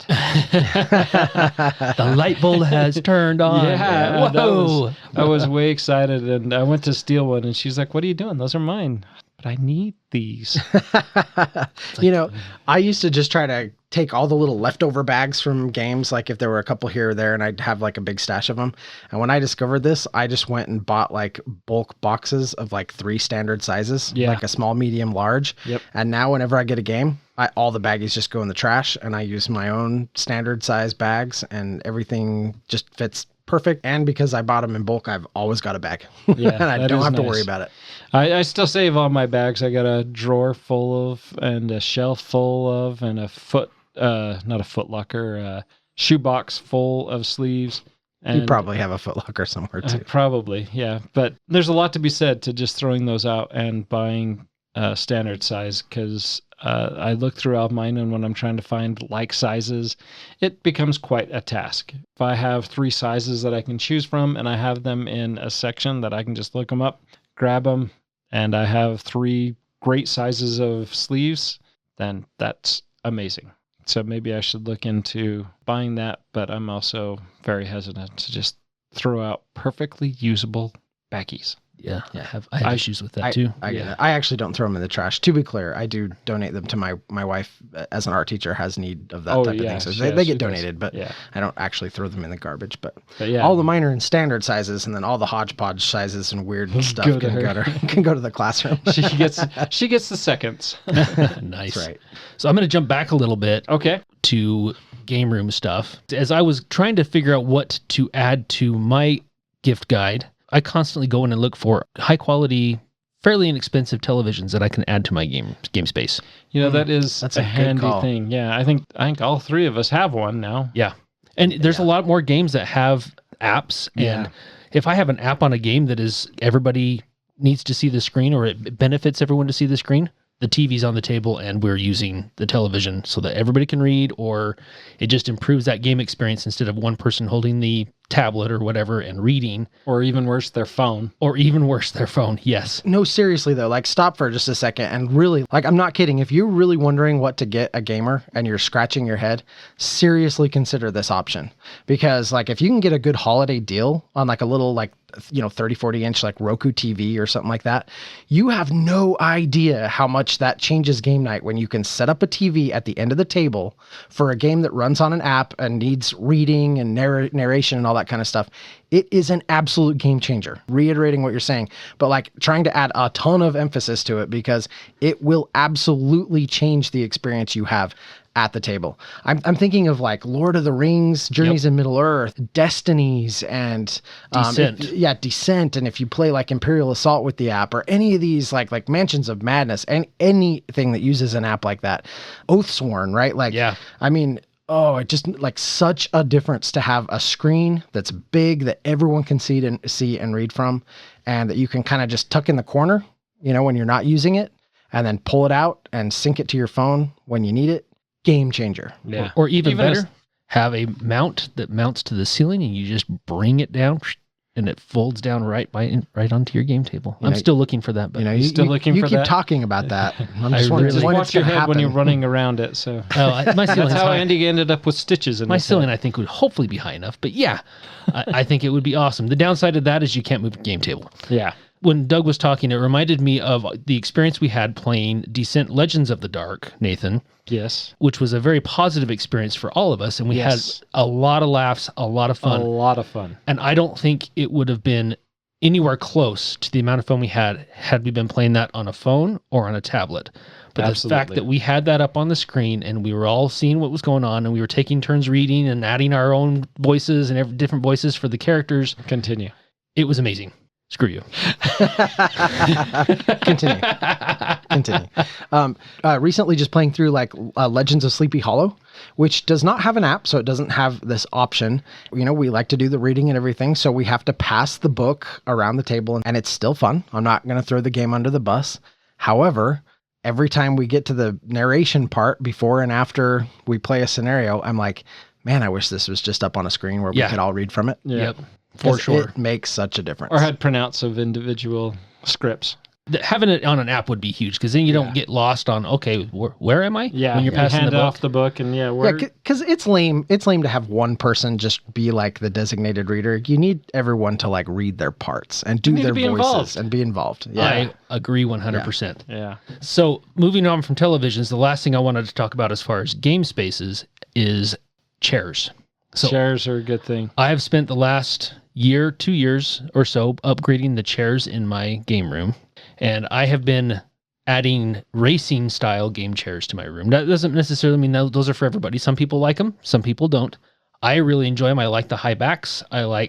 The light bulb has turned on. Yeah. Whoa. I was way excited, and I went to steal one, and she's like, what are you doing? Those are mine. but I need these. You know, I used to just try to take all the little leftover bags from games, like if there were a couple here or there, and I'd have like a big stash of them. And when I discovered this, I just went and bought like bulk boxes of like 3 standard sizes, like a small, medium, large. Yep. And now whenever I get a game, all the baggies just go in the trash, and I use my own standard size bags, and everything just fits perfect. And because I bought them in bulk, I've always got a bag. Yeah, and I don't have to worry about it. I still save all my bags. I got a drawer full of, and a shelf full of, and not a Foot Locker, a shoebox full of sleeves. And you probably have a Foot Locker somewhere too. Probably, yeah. But there's a lot to be said to just throwing those out and buying standard size, because I look through all mine, and when I'm trying to find like sizes, it becomes quite a task. If I have 3 sizes that I can choose from, and I have them in a section that I can just look them up, grab them, and I have 3 great sizes of sleeves, then that's amazing. So maybe I should look into buying that, but I'm also very hesitant to just throw out perfectly usable baggies. Yeah, I have issues with that too. I get it. I actually don't throw them in the trash. To be clear, I do donate them to my wife, as an art teacher, has need of that type of thing. So they get donated, but I don't actually throw them in the garbage. But all the mine are in standard sizes, and then all the hodgepodge sizes and weird stuff can go to the classroom. she gets the seconds. Nice. That's right. So I'm going to jump back a little bit. Okay. To game room stuff. As I was trying to figure out what to add to my gift guide, I constantly go in and look for high quality, fairly inexpensive televisions that I can add to my game space. You know, that's a handy thing. Yeah, I think all 3 of us have one now. Yeah. And there's a lot more games that have apps. And if I have an app on a game that is everybody needs to see the screen, or it benefits everyone to see the screen, the TV's on the table and we're using the television so that everybody can read, or it just improves that game experience instead of one person holding the tablet or whatever and reading. Or even worse, their phone. Yes. No, seriously though, like stop for just a second and really, like, I'm not kidding. If you're really wondering what to get a gamer and you're scratching your head, seriously consider this option. Because like if you can get a good holiday deal on like a little like 30, 40 inch like Roku TV or something like that, you have no idea how much that changes game night when you can set up a TV at the end of the table for a game that runs on an app and needs reading and narration and all that kind of stuff. It is an absolute game changer, reiterating what you're saying, but like trying to add a ton of emphasis to it, because it will absolutely change the experience you have at the table. I'm thinking of like Lord of the Rings, Journeys in Middle Earth, Destinies, and Descent. And if you play like Imperial Assault with the app, or any of these like Mansions of Madness, and anything that uses an app like that, Oathsworn, right? Like, I mean, it just like such a difference to have a screen that's big that everyone can see and read from, and that you can kind of just tuck in the corner, when you're not using it, and then pull it out and sync it to your phone when you need it. Game changer. Yeah. Or even better, have a mount that mounts to the ceiling and you just bring it down and it folds down right onto your game table. I'm still looking for that, but you keep talking about that. I'm just wondering when watch your head when you're running around it. So my that's how Andy ended up with stitches in my ceiling. I think would hopefully be high enough, but I think it would be awesome. The downside of that is you can't move the game table. Yeah. When Doug was talking, it reminded me of the experience we had playing Descent Legends of the Dark, Nathan. Yes. Which was a very positive experience for all of us. And we had a lot of laughs, a lot of fun. And I don't think it would have been anywhere close to the amount of fun we had we been playing that on a phone or on a tablet. But the fact that we had that up on the screen and we were all seeing what was going on, and we were taking turns reading and adding our own voices and different voices for the characters. Continue. It was amazing. Screw you. Continue. Recently just playing through like Legends of Sleepy Hollow, which does not have an app, so it doesn't have this option. We like to do the reading and everything, so we have to pass the book around the table, and it's still fun. I'm not going to throw the game under the bus. However, every time we get to the narration part, before and after we play a scenario, I'm like, man, I wish this was just up on a screen where we could all read from it. Yep. For sure. It makes such a difference. Or had printouts of individual scripts. having it on an app would be huge because then you don't get lost on, okay, where am I? Yeah. When you're passing hand the book. off the book and because it's lame. It's lame to have one person just be like the designated reader. You need everyone to like read their parts and do their voices and be involved. Yeah. I agree 100%. Yeah. So moving on from televisions, the last thing I wanted to talk about as far as game spaces is chairs. So chairs are a good thing. I have spent the last 2 years or so upgrading the chairs in my game room, and I have been adding racing style game chairs to my room. That doesn't necessarily mean those are for everybody. Some people like them, some people don't. I really enjoy them. I like the high backs. I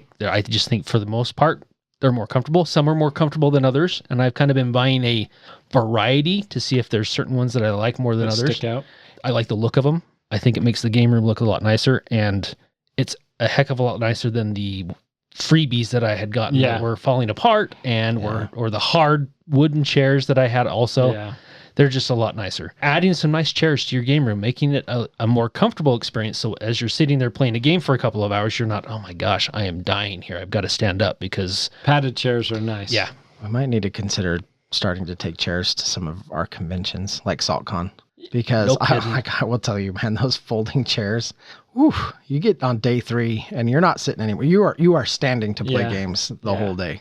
just think for the most part, they're more comfortable. Some are more comfortable than others, and I've kind of been buying a variety to see if there's certain ones that I like more than others. Stick out. I like the look of them. I think it makes the game room look a lot nicer, and it's a heck of a lot nicer than the freebies that I had gotten that were falling apart and or the hard wooden chairs that I had also. Yeah. They're just a lot nicer. Adding some nice chairs to your game room, making it a more comfortable experience. So as you're sitting there playing a game for a couple of hours, you're not, oh my gosh, I am dying here. I've got to stand up because... Padded chairs are nice. Yeah. We might need to consider starting to take chairs to some of our conventions like SaltCon. Because I will tell you, man, those folding chairs, you get on day 3 and you're not sitting anywhere. You are standing to play games the whole day.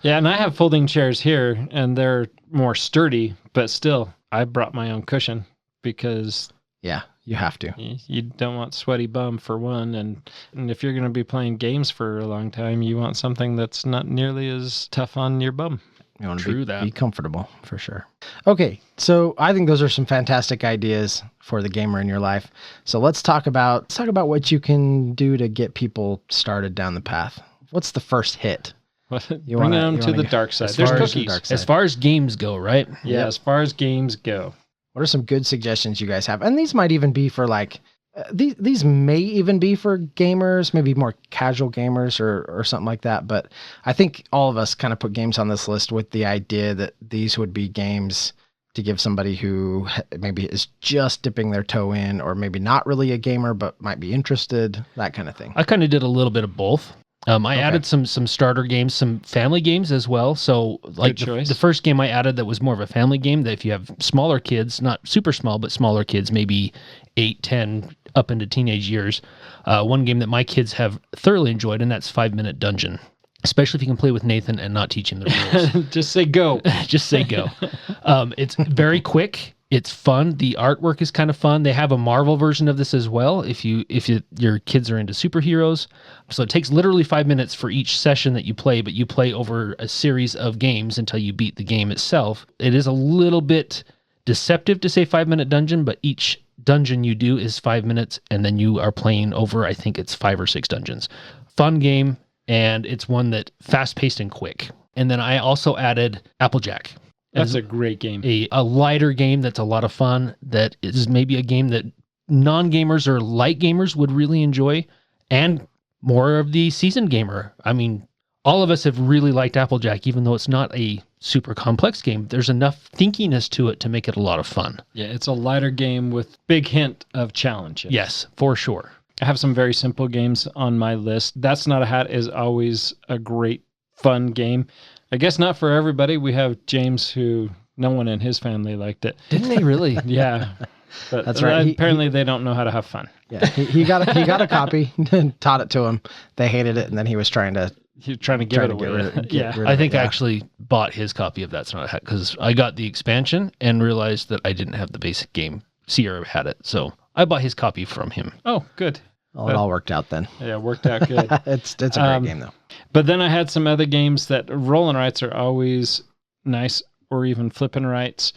And I have folding chairs here and they're more sturdy, but still, I brought my own cushion because... Yeah, you have to. You don't want sweaty bum for one. And if you're going to be playing games for a long time, you want something that's not nearly as tough on your bum. You want to be comfortable for sure. Okay, so I think those are some fantastic ideas for the gamer in your life. So let's talk about what you can do to get people started down the path. What's the first hit? Bring them to the dark side. There's cookies. As far as games go, right? Yeah, as far as games go. What are some good suggestions you guys have? And these might even be for like these may even be for gamers, maybe more casual gamers or something like that. But I think all of us kind of put games on this list with the idea that these would be games to give somebody who maybe is just dipping their toe in, or maybe not really a gamer, but might be interested, that kind of thing. I kind of did a little bit of both. I added some starter games, some family games as well. So like the first game I added that was more of a family game, that if you have smaller kids, not super small, but smaller kids, maybe 8, 10, up into teenage years. One game that my kids have thoroughly enjoyed, and that's 5 Minute Dungeon. Especially if you can play with Nathan and not teach him the rules. Just say go. Just say go. It's very quick. It's fun. The artwork is kind of fun. They have a Marvel version of this as well if your kids are into superheroes. So it takes literally 5 minutes for each session that you play, but you play over a series of games until you beat the game itself. It is a little bit deceptive to say 5 Minute Dungeon, but each dungeon you do is 5 minutes, and then you are playing over, I think it's 5 or 6 dungeons. Fun game, and it's one that fast-paced and quick. And then I also added Applejack. That's a great game. A lighter game that's a lot of fun, that is maybe a game that non-gamers or light gamers would really enjoy, and more of the seasoned gamer. I mean, all of us have really liked Applejack, even though it's not a super complex game. There's enough thinkiness to it to make it a lot of fun. Yeah, it's a lighter game with big hint of challenge. Yes, for sure. I have some very simple games on my list. That's Not a Hat is always a great, fun game. I guess not for everybody. We have James, who no one in his family liked it. Didn't they really? Yeah. But that's right. Apparently they don't know how to have fun. Yeah, he got a copy, taught it to him. They hated it, and then he was trying to give it away. I think I actually bought his copy of That's Not a Hat because I got the expansion and realized that I didn't have the basic game. Sierra had it, so I bought his copy from him. Oh, good. Well, it all worked out then. Yeah, it worked out good. It's a great game, though. But then I had some other games that roll and rights are always nice, or even flipping rights.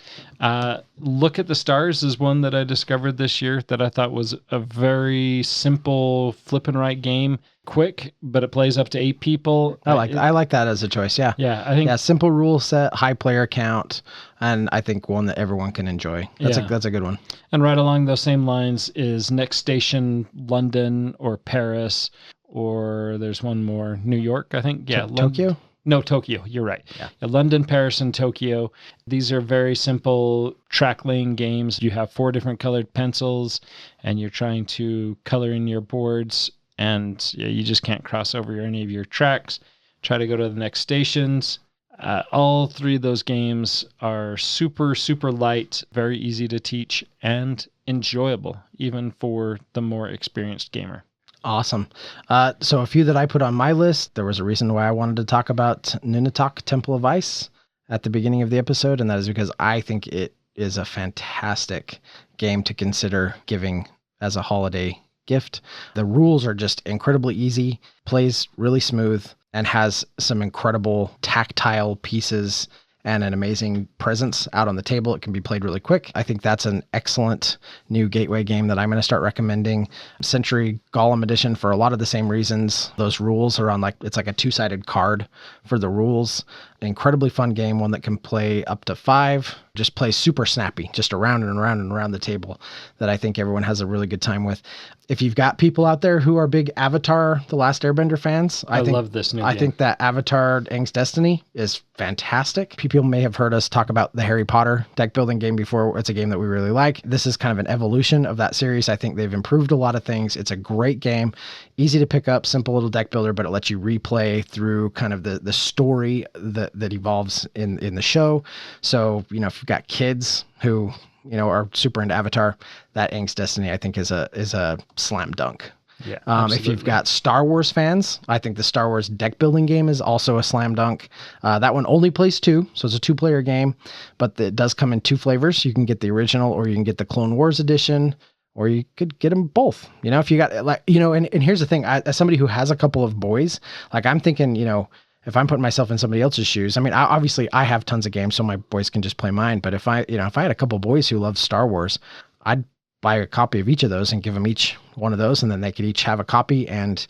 Look at the Stars is one that I discovered this year that I thought was a very simple flip and right game. Quick, but it plays up to 8 people. I like that as a choice. Yeah. Yeah. I think simple rule set, high player count, and I think one that everyone can enjoy. That's a good one. And right along those same lines is Next Station London or Paris, or there's one more, New York, I think. Yeah. Tokyo? No, Tokyo. You're right. Yeah. London, Paris, and Tokyo. These are very simple track laying games. You have 4 different colored pencils, and you're trying to color in your boards, and you just can't cross over any of your tracks. Try to go to the next stations. All three of those games are super, super light, very easy to teach, and enjoyable, even for the more experienced gamer. Awesome. So a few that I put on my list, there was a reason why I wanted to talk about Nunatak Temple of Ice at the beginning of the episode, and that is because I think it is a fantastic game to consider giving as a holiday gift. The rules are just incredibly easy, plays really smooth, and has some incredible tactile pieces and an amazing presence out on the table. It can be played really quick. I think that's an excellent new gateway game that I'm going to start recommending. Century Golem Edition for a lot of the same reasons. Those rules are on it's like a 2-sided card for the rules. An incredibly fun game, one that can play up to 5. Just plays super snappy, just around and around and around the table, that I think everyone has a really good time with. If you've got people out there who are big Avatar: The Last Airbender fans, I love this new game. I think that Avatar: Aang's Destiny is fantastic. People may have heard us talk about the Harry Potter deck building game before. It's a game that we really like. This is kind of an evolution of that series. I think they've improved a lot of things. It's a great game, easy to pick up, simple little deck builder, but it lets you replay through kind of the story that evolves in the show. So, if you've got kids who are super into Avatar, that Aang's Destiny, I think, is a slam dunk. Yeah. If you've got Star Wars fans, I think the Star Wars deck building game is also a slam dunk. That one only plays 2, so it's a 2-player game, but it does come in 2 flavors. You can get the original, or you can get the Clone Wars edition, or you could get them both. If you got and here's the thing, as somebody who has a couple of boys, I'm thinking, if I'm putting myself in somebody else's shoes, obviously I have tons of games, so my boys can just play mine. But if I had a couple of boys who love Star Wars, I'd buy a copy of each of those and give them each one of those, and then they could each have a copy and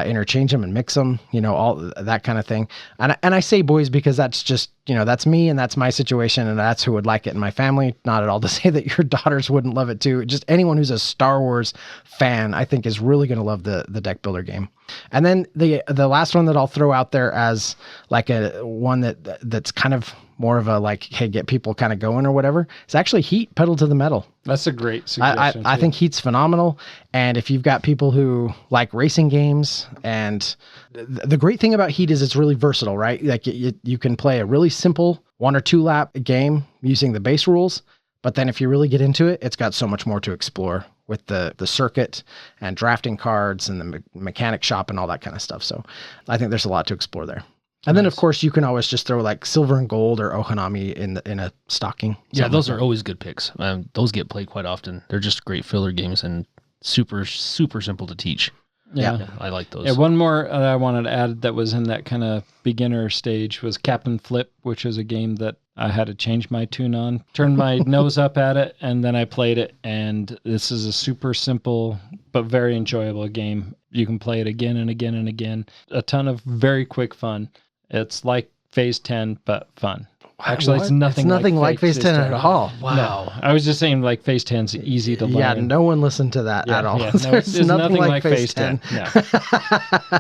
interchange them and mix them, all that kind of thing. And I say boys because that's just, that's me and that's my situation, and that's who would like it in my family. Not at all to say that your daughters wouldn't love it too. Just anyone who's a Star Wars fan, I think, is really going to love the deck builder game. And then the last one that I'll throw out there as one that's kind of more of a hey, get people kind of going or whatever, it's actually Heat, Pedal to the Metal. That's a great suggestion. I think Heat's phenomenal. And if you've got people who like racing games, and the great thing about Heat is it's really versatile, right? You can play a really simple 1 or 2 lap game using the base rules, but then if you really get into it, it's got so much more to explore with the circuit and drafting cards and the mechanic shop and all that kind of stuff. So I think there's a lot to explore there. And then, of course, you can always just throw Silver and Gold or Ohanami in a stocking. Yeah, those are always good picks. Those get played quite often. They're just great filler games and super, super simple to teach. Yeah, I like those. Yeah, one more that I wanted to add that was in that kind of beginner stage was Captain Flip, which is a game that I had to change my tune on, turn my nose up at it, and then I played it. And this is a super simple but very enjoyable game. You can play it again and again and again. A ton of very quick fun. It's like Phase 10, but fun. Actually, what? It's nothing like Phase 10 at all. Wow. No, I was just saying Phase 10's easy to learn. Yeah, no one listened to that at all. Yeah, no, it's nothing like Phase 10. No.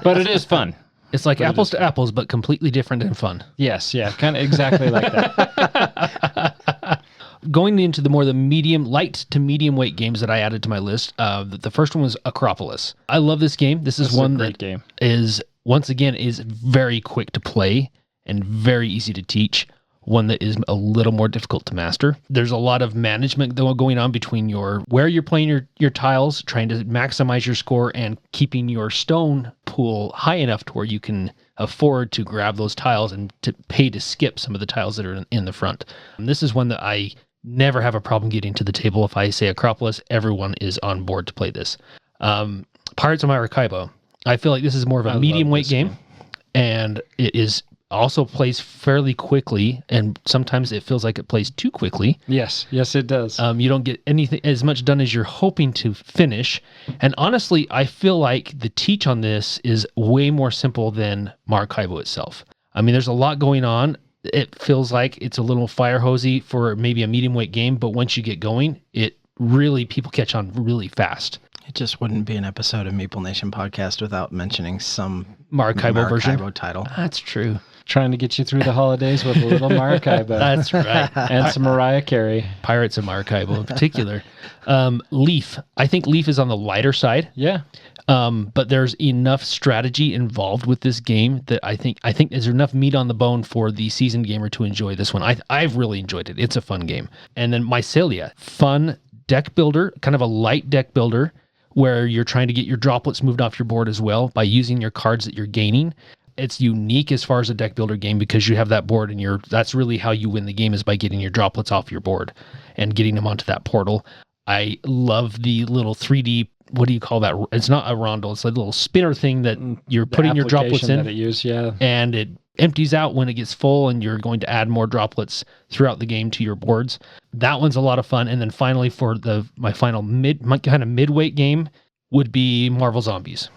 But it is fun. It's like apples to apples, but completely different and fun. Yes, yeah, kind of exactly like that. Going into the light to medium weight games that I added to my list, the first one was Acropolis. I love this game. This is one that game. Is, once again, is very quick to play and very easy to teach. One that is a little more difficult to master. There's a lot of management going on between where you're playing your tiles, trying to maximize your score, and keeping your stone pool high enough to where you can afford to grab those tiles and to pay to skip some of the tiles that are in the front. And this is one that I never have a problem getting to the table. If I say Acropolis, everyone is on board to play this. Pirates of Maracaibo. I feel like this is more of a medium weight game, and it is also plays fairly quickly, and sometimes it feels like it plays too quickly. Yes, it does. You don't get anything as much done as you're hoping to finish. And honestly, I feel like the teach on this is way more simple than Maracaibo itself. There's a lot going on. It feels like it's a little fire hosey for maybe a medium weight game, but once you get going, people catch on really fast. It just wouldn't be an episode of Meeple Nation Podcast without mentioning some Maracaibo version title. That's true. trying to get you through the holidays with a little Maracaibo. That's right. And some Mariah Carey. Pirates of Maracaibo in particular. Leaf. I think Leaf is on the lighter side. Yeah. But there's enough strategy involved with this game that I think there's enough meat on the bone for the seasoned gamer to enjoy this one. I've really enjoyed it. It's a fun game. And then Mycelia, fun deck builder, kind of a light deck builder where you're trying to get your droplets moved off your board as well by using your cards that you're gaining. It's unique as far as a deck builder game because you have that board and that's really how you win the game is by getting your droplets off your board and getting them onto that portal. I love the little 3D, what do you call that? It's not a rondel. It's a little spinner thing that you're putting your droplets in. That it used, yeah. And it empties out when it gets full and you're going to add more droplets throughout the game to your boards. That one's a lot of fun. And then finally for my final kind of midweight game would be Marvel Zombies.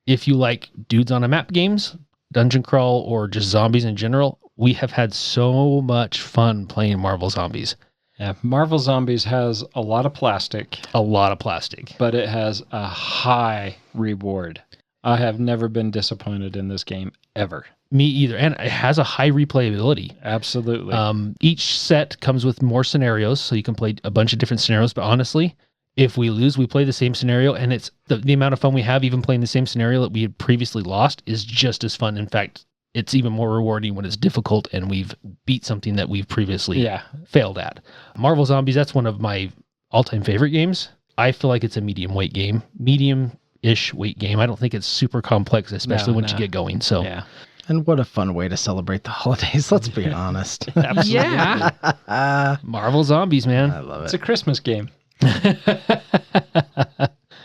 If you like dudes on a map games, dungeon crawl, or just zombies in general, we have had so much fun playing Marvel Zombies. Yeah, Marvel Zombies has a lot of plastic. But it has a high reward. I have never been disappointed in this game, ever. Me either. And it has a high replayability. Absolutely. Each set comes with more scenarios, so you can play a bunch of different scenarios. But honestly, if we lose, we play the same scenario, and it's the amount of fun we have even playing the same scenario that we had previously lost is just as fun. In fact, it's even more rewarding when it's difficult and we've beat something that we've previously failed at. Marvel Zombies, that's one of my all-time favorite games. I feel like it's a medium weight game, medium-ish weight game. I don't think it's super complex, especially once you get going. So, yeah. And what a fun way to celebrate the holidays, let's be honest. Absolutely. Yeah. Marvel Zombies, man. I love it. It's a Christmas game.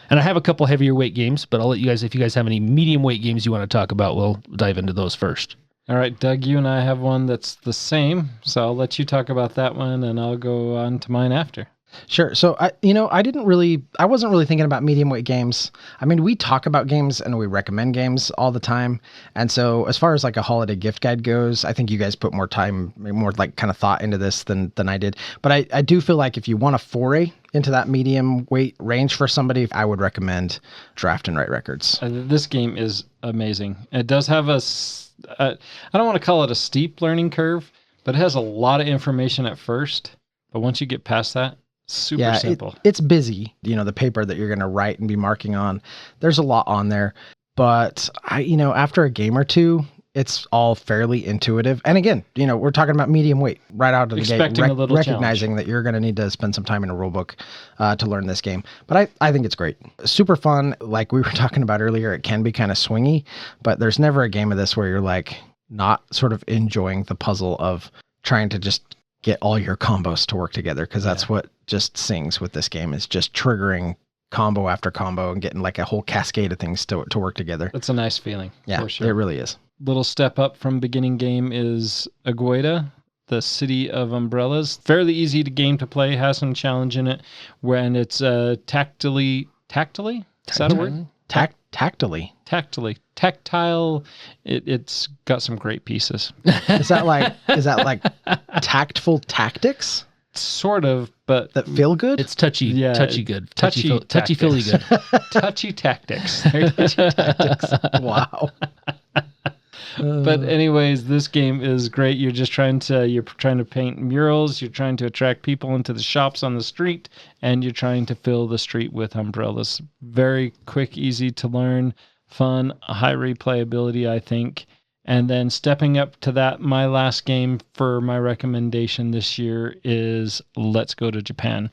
And I have a couple heavier weight games, but I'll let you guys, if you guys have any medium weight games you want to talk about, we'll dive into those first. All right, Doug, you and I have one that's the same, so I'll let you talk about that one, and I'll go on to mine after. Sure. So I wasn't really thinking about medium weight games. I mean, we talk about games and we recommend games all the time. And so as far as like a holiday gift guide goes, I think you guys put more time, more like kind of thought into this than I did. But I do feel like if you want a foray into that medium weight range for somebody, I would recommend Draft and Write Records. This game is amazing. It does have I don't want to call it a steep learning curve, but it has a lot of information at first. But once you get past that, super simple. It's busy. The paper that you're going to write and be marking on, there's a lot on there. But after a game or two, it's all fairly intuitive. And again, we're talking about medium weight right out of the gate, recognizing that you're going to need to spend some time in a rule book to learn this game. But I think it's great. Super fun. Like we were talking about earlier, it can be kind of swingy, but there's never a game of this where you're like not sort of enjoying the puzzle of trying to just get all your combos to work together, because that's what just sings with this game, is just triggering combo after combo and getting like a whole cascade of things to work together. That's a nice feeling. Yeah, for sure. It really is. Little step up from beginning game is Agueda, the City of Umbrellas. Fairly easy game to play, has some challenge in it when it's tactile. Is that a word? Tactile. Tactile. It's got some great pieces. Is that like tactful tactics? Sort of, but that feel good. It's touchy good, touchy feely good, touchy tactics. Touchy tactics. Wow. But anyways, this game is great. You're trying to paint murals. You're trying to attract people into the shops on the street, and you're trying to fill the street with umbrellas. Very quick, easy to learn, fun, high replayability, I think. And then stepping up to that, my last game for my recommendation this year is Let's Go to Japan.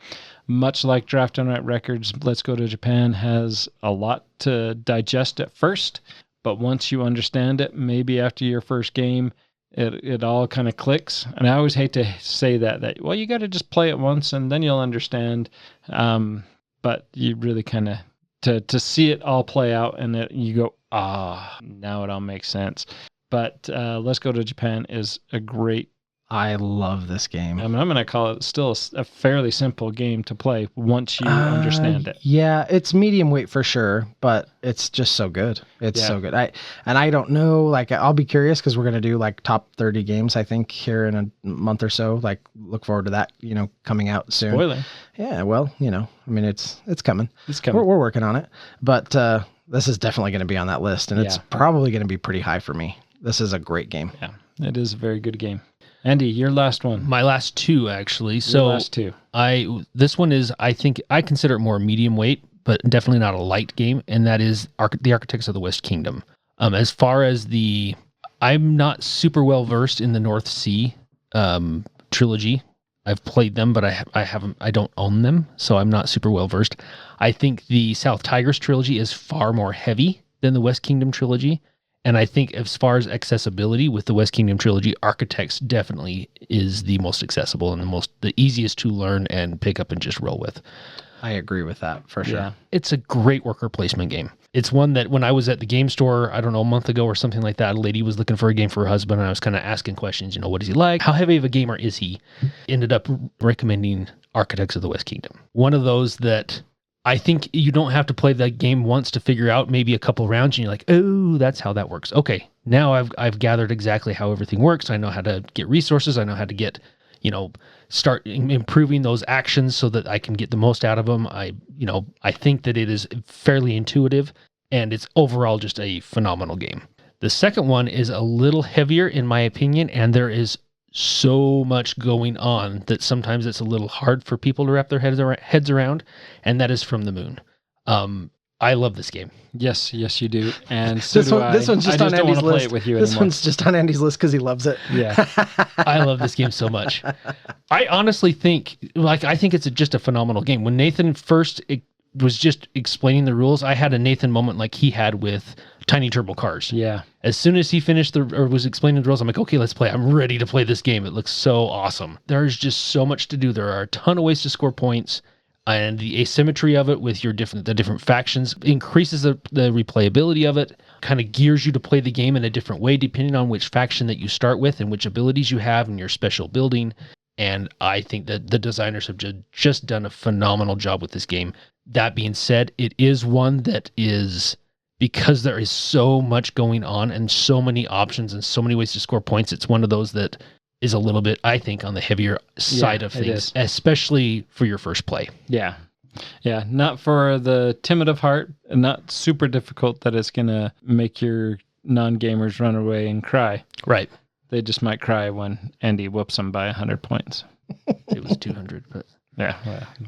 Much like Draft and Write Records, Let's Go to Japan has a lot to digest at first. But once you understand it, maybe after your first game, it all kind of clicks. And I always hate to say that well, you got to just play it once and then you'll understand. But you really kind of, to see it all play out and you go, now it all makes sense. But Let's Go to Japan is a great. I love this game. I mean, I'm going to call it still a fairly simple game to play once you understand it. Yeah, it's medium weight for sure, but it's just so good. It's so good. I don't know, like I'll be curious because we're going to do like top 30 games, I think, here in a month or so. Like look forward to that, coming out soon. Spoiler. Yeah, well, I mean, it's coming. It's coming. We're working on it, but this is definitely going to be on that list, and it's probably going to be pretty high for me. This is a great game. Yeah, it is a very good game. Andy, your last one. My last two, actually. Your So last two. this one is, I think, I consider it more medium weight, but definitely not a light game, and that is the Architects of the West Kingdom. As far as I'm not super well versed in the North Sea trilogy. I've played them, but I don't own them, so I'm not super well versed. I think the South Tigers trilogy is far more heavy than the West Kingdom trilogy. And I think as far as accessibility with the West Kingdom trilogy, Architects definitely is the most accessible and the easiest to learn and pick up and just roll with. I agree with that for sure. Yeah. It's a great worker placement game. It's one that when I was at the game store, I don't know, a month ago or something like that, a lady was looking for a game for her husband, and I was kind of asking questions, what does he like? How heavy of a gamer is he? Ended up recommending Architects of the West Kingdom. One of those that I think you don't have to play that game once to figure out maybe a couple rounds, and you're like, oh, that's how that works. Okay, now I've gathered exactly how everything works. I know how to get resources. I know how to get, start improving those actions so that I can get the most out of them. I think that it is fairly intuitive, and it's overall just a phenomenal game. The second one is a little heavier in my opinion, and there is so much going on that sometimes it's a little hard for people to wrap their heads around, and that is From the Moon. I love this game. Yes, you do. And so this one's just on Andy's list. Play it with you this anymore. one's just on Andy's list because he loves it. Yeah. I love this game so much. I honestly think, I think it's just a phenomenal game. When Nathan first was just explaining the rules, I had a Nathan moment like he had with Tiny Turbo Cars. Yeah. As soon as he finished or was explaining the rules, I'm like, okay, let's play. I'm ready to play this game. It looks so awesome. There's just so much to do. There are a ton of ways to score points. And the asymmetry of it with the different factions increases the replayability of it, kind of gears you to play the game in a different way depending on which faction that you start with and which abilities you have and your special building. And I think that the designers have just done a phenomenal job with this game. That being said, it is one that is, because there is so much going on and so many options and so many ways to score points, it's one of those that is a little bit, I think, on the heavier side of things, especially for your first play. Yeah. Yeah. Not for the timid of heart, and not super difficult that it's going to make your non-gamers run away and cry. Right. They just might cry when Andy whoops them by 100 points. It was 200, but... Yeah.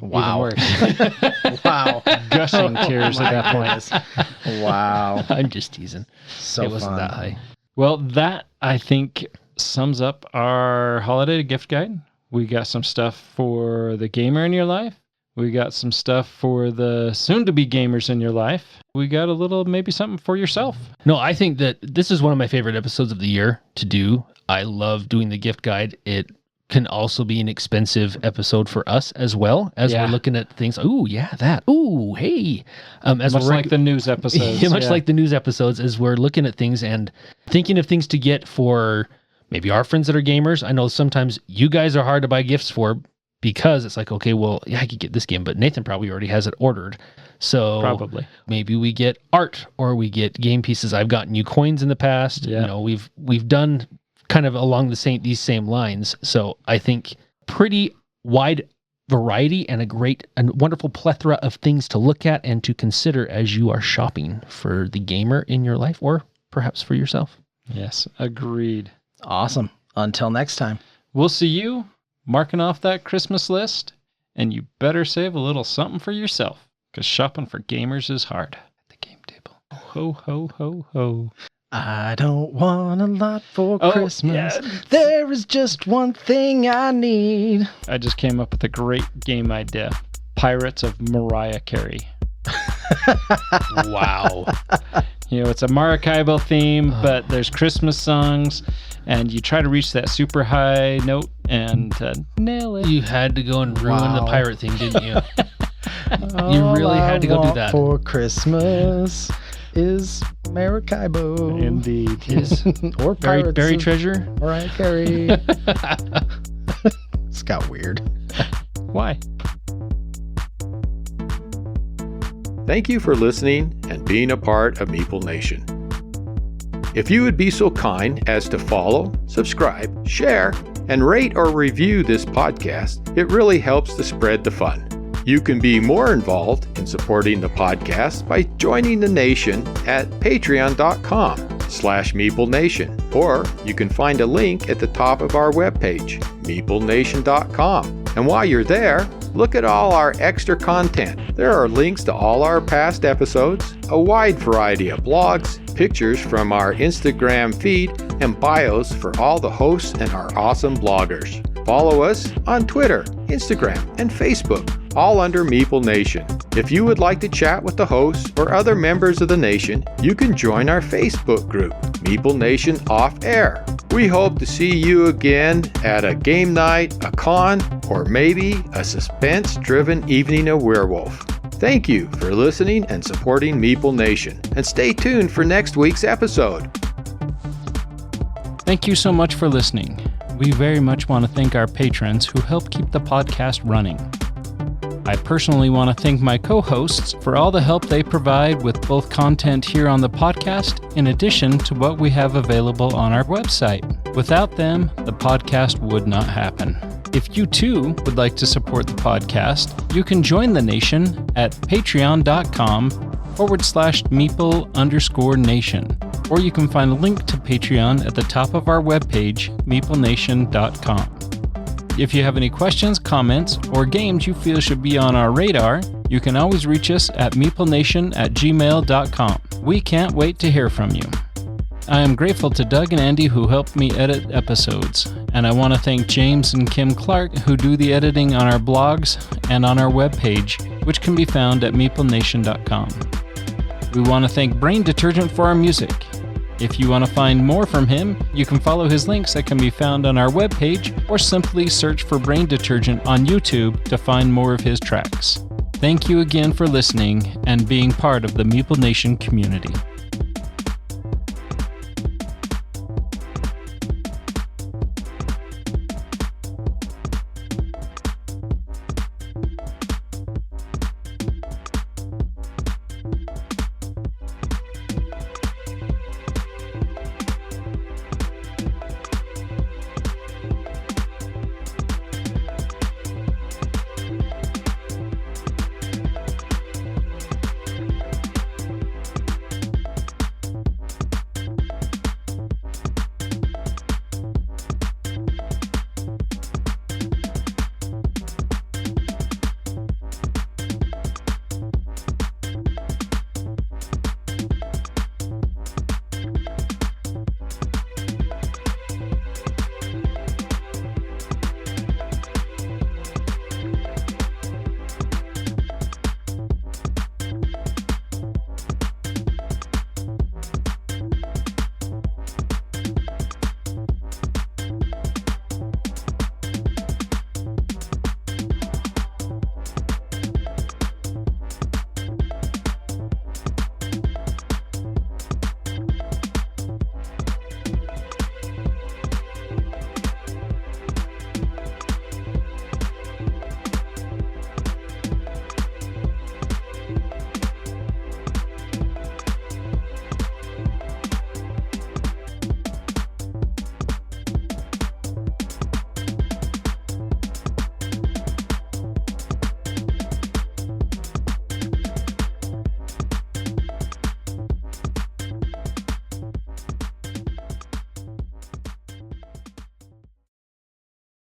Wow. Even worse. Wow. Gushing tears at that point. Wow. I'm just teasing. So it wasn't fun. that high. Well, that, I think, sums up our holiday gift guide. We got some stuff for the gamer in your life. We got some stuff for the soon-to-be gamers in your life. We got a little, maybe something for yourself. No, I think that this is one of my favorite episodes of the year to do. I love doing the gift guide. It can also be an expensive episode for us as well, as we're looking at things. Oh, yeah, that. Oh, hey. Much like the news episodes. Much like the news episodes, as we're looking at things and thinking of things to get for maybe our friends that are gamers. I know sometimes you guys are hard to buy gifts for because it's like, okay, well, yeah, I could get this game, but Nathan probably already has it ordered. So probably maybe we get art or we get game pieces. I've gotten you coins in the past. Yeah. We've done kind of along these same lines. So I think pretty wide variety and a wonderful plethora of things to look at and to consider as you are shopping for the gamer in your life or perhaps for yourself. Yes, agreed. Awesome. Until next time. We'll see you marking off that Christmas list, and you better save a little something for yourself, because shopping for gamers is hard. At the game table. Ho, ho, ho, ho. I don't want a lot for Christmas. Yeah. There is just one thing I need. I just came up with a great game idea. Pirates of Mariah Carey. Wow. It's a Maracaibo theme, but there's Christmas songs, and you try to reach that super high note and nail it. You had to go and ruin the pirate thing, didn't you? You All really had to go do that. For Christmas is Maracaibo. Indeed. Or Pirates Buried of treasure? Mariah Carey. It's got weird. Why? Thank you for listening and being a part of Meeple Nation. If you would be so kind as to follow, subscribe, share, and rate or review this podcast, it really helps to spread the fun. You can be more involved in supporting the podcast by joining the nation at patreon.com. Meeple Nation, or you can find a link at the top of our webpage, meeplenation.com. And while you're there, look at all our extra content. There are links to all our past episodes, a wide variety of blogs, pictures from our Instagram feed, and bios for all the hosts and our awesome bloggers. Follow us on Twitter, Instagram, and Facebook, all under Meeple Nation. If you would like to chat with the hosts or other members of the nation, you can join our Facebook group, Meeple Nation Off Air. We hope to see you again at a game night, a con, or maybe a suspense-driven evening of Werewolf. Thank you for listening and supporting Meeple Nation, and stay tuned for next week's episode. Thank you so much for listening. We very much want to thank our patrons who help keep the podcast running. I personally want to thank my co-hosts for all the help they provide with both content here on the podcast, in addition to what we have available on our website. Without them, the podcast would not happen. If you too would like to support the podcast, you can join the nation at patreon.com/Meeple_Nation. Or you can find a link to Patreon at the top of our webpage, meeplenation.com. If you have any questions, comments, or games you feel should be on our radar, you can always reach us at meeplenation@gmail.com. We can't wait to hear from you. I am grateful to Doug and Andy who helped me edit episodes, and I want to thank James and Kim Clark who do the editing on our blogs and on our webpage, which can be found at meeplenation.com. We want to thank Brain Detergent for our music. If you want to find more from him, you can follow his links that can be found on our webpage, or simply search for Brain Detergent on YouTube to find more of his tracks. Thank you again for listening and being part of the Meeple Nation community.